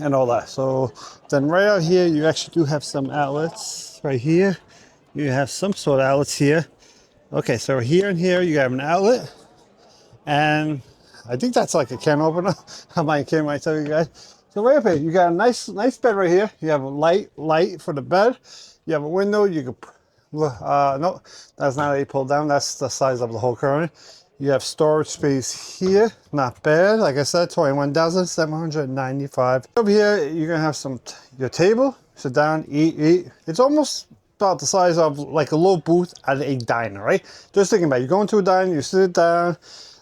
and all that. So then right out here you actually do have some outlets right here. You have some sort of outlets here. Okay, so here and here you have an outlet, and I think that's like a can opener. I might tell you guys. So right up here, you got a nice bed right here. You have a light for the bed. You have a window. You can, no, that's not a pull down. That's the size of the whole current. You have storage space here. Not bad. Like I said, $21,795. Over here, you're gonna have your table. Sit down, eat. It's almost about the size of like a little booth at a diner, right? Just thinking about it. You go into a diner, you sit down.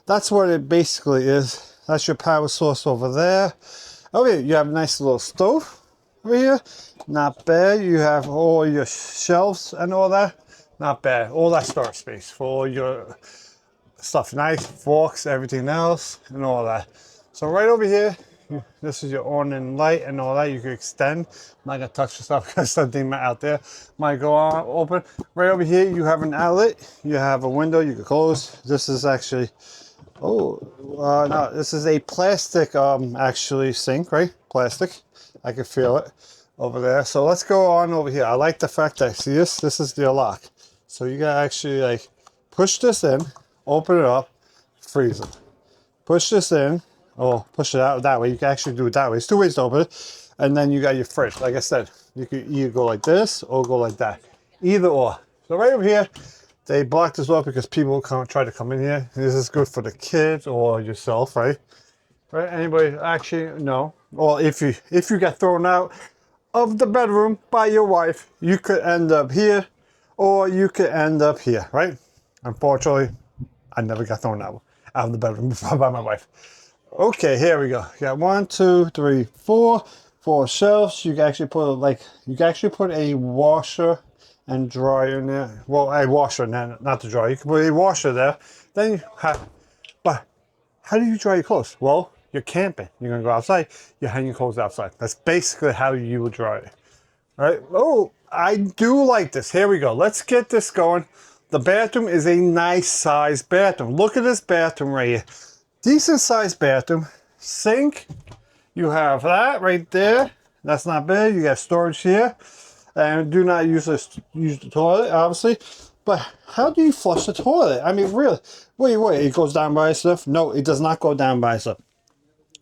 that's what it basically is. That's your power source over there. Over here, you have a nice little stove over here. Not bad. You have all your shelves and all that. Not bad. All that storage space for all your stuff. Knives, forks, everything else, and all that. So right over here, this is your on and light and all that. You can extend. I'm not gonna touch the stuff because something out there might go on open. Right over here, you have an outlet. You have a window you can close. This is actually, no, this is a plastic actually sink, right? Plastic. I can feel it over there. So let's go on over here. I like the fact that, see this? This is the lock. So you gotta actually like push this in, open it up, freeze it. Push this in, or push it out that way. You can actually do it that way. There's two ways to open it. And then you got your fridge. Like I said, you could either go like this or go like that. Either or. So right over here, they blocked this off because people try to come in here. This is good for the kids or yourself, right? Right? Anybody actually no. Or if you get thrown out of the bedroom by your wife, you could end up here or you could end up here, right? Unfortunately, I never got thrown out of the bedroom by my wife. Okay, here we go. You got 1, 2, 3, 4 shelves. You can actually put a washer and dryer in there. Well, a washer, not the dryer. You can put a washer there. Then you have, but how do you dry your clothes? Well, you're camping. You're gonna go outside. You're hanging your clothes outside. That's basically how you would dry it. All right. Oh, I do like this. Here we go. Let's get this going. The bathroom is a nice sized bathroom. Look at this bathroom right here. Decent sized bathroom. Sink. You have that right there. That's not bad. You got storage here. And do not use the toilet, obviously. But how do you flush the toilet? I mean, really? Wait. It goes down by itself? No, it does not go down by itself.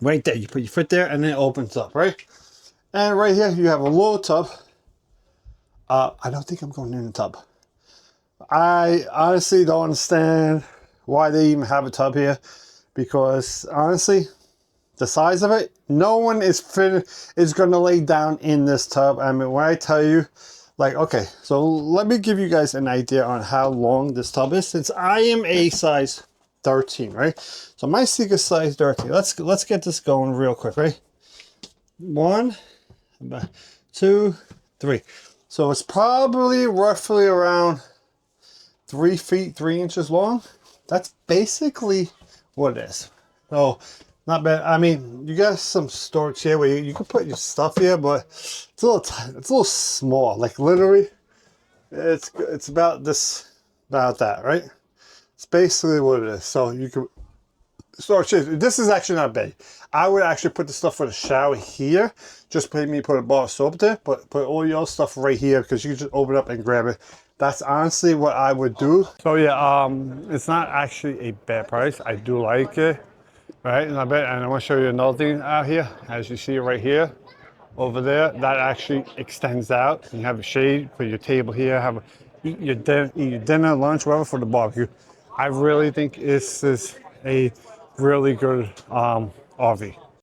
Right there. You put your foot there and then it opens up, right? And right here, you have a little tub. I don't think I'm going in the tub. I honestly don't understand why they even have a tub here, because honestly, the size of it, no one is going to lay down in this tub. I mean, when I tell you, like, okay, so let me give you guys an idea on how long this tub is. Since I am a size 13, right? So my sink is size 13. Let's get this going real quick, right? 1, 2, 3. So it's probably roughly around 3 feet 3 inches long. That's basically what it is. So not bad. I mean, you got some storage here where you can put your stuff here, but it's a little small. Like literally, it's about that, right? It's basically what it is. So you can storage here. This is actually not bad. I would actually put the stuff for the shower here. Just put a bar of soap there, but put all your stuff right here because you can just open it up and grab it. That's honestly what I would do. So yeah, it's not actually a bad price. I do like it, right? Not bad. And I want to show you another thing out here. As you see right here, over there, that actually extends out. You have a shade for your table here. Have eat your dinner, lunch, whatever for the barbecue. I really think this is a really good RV.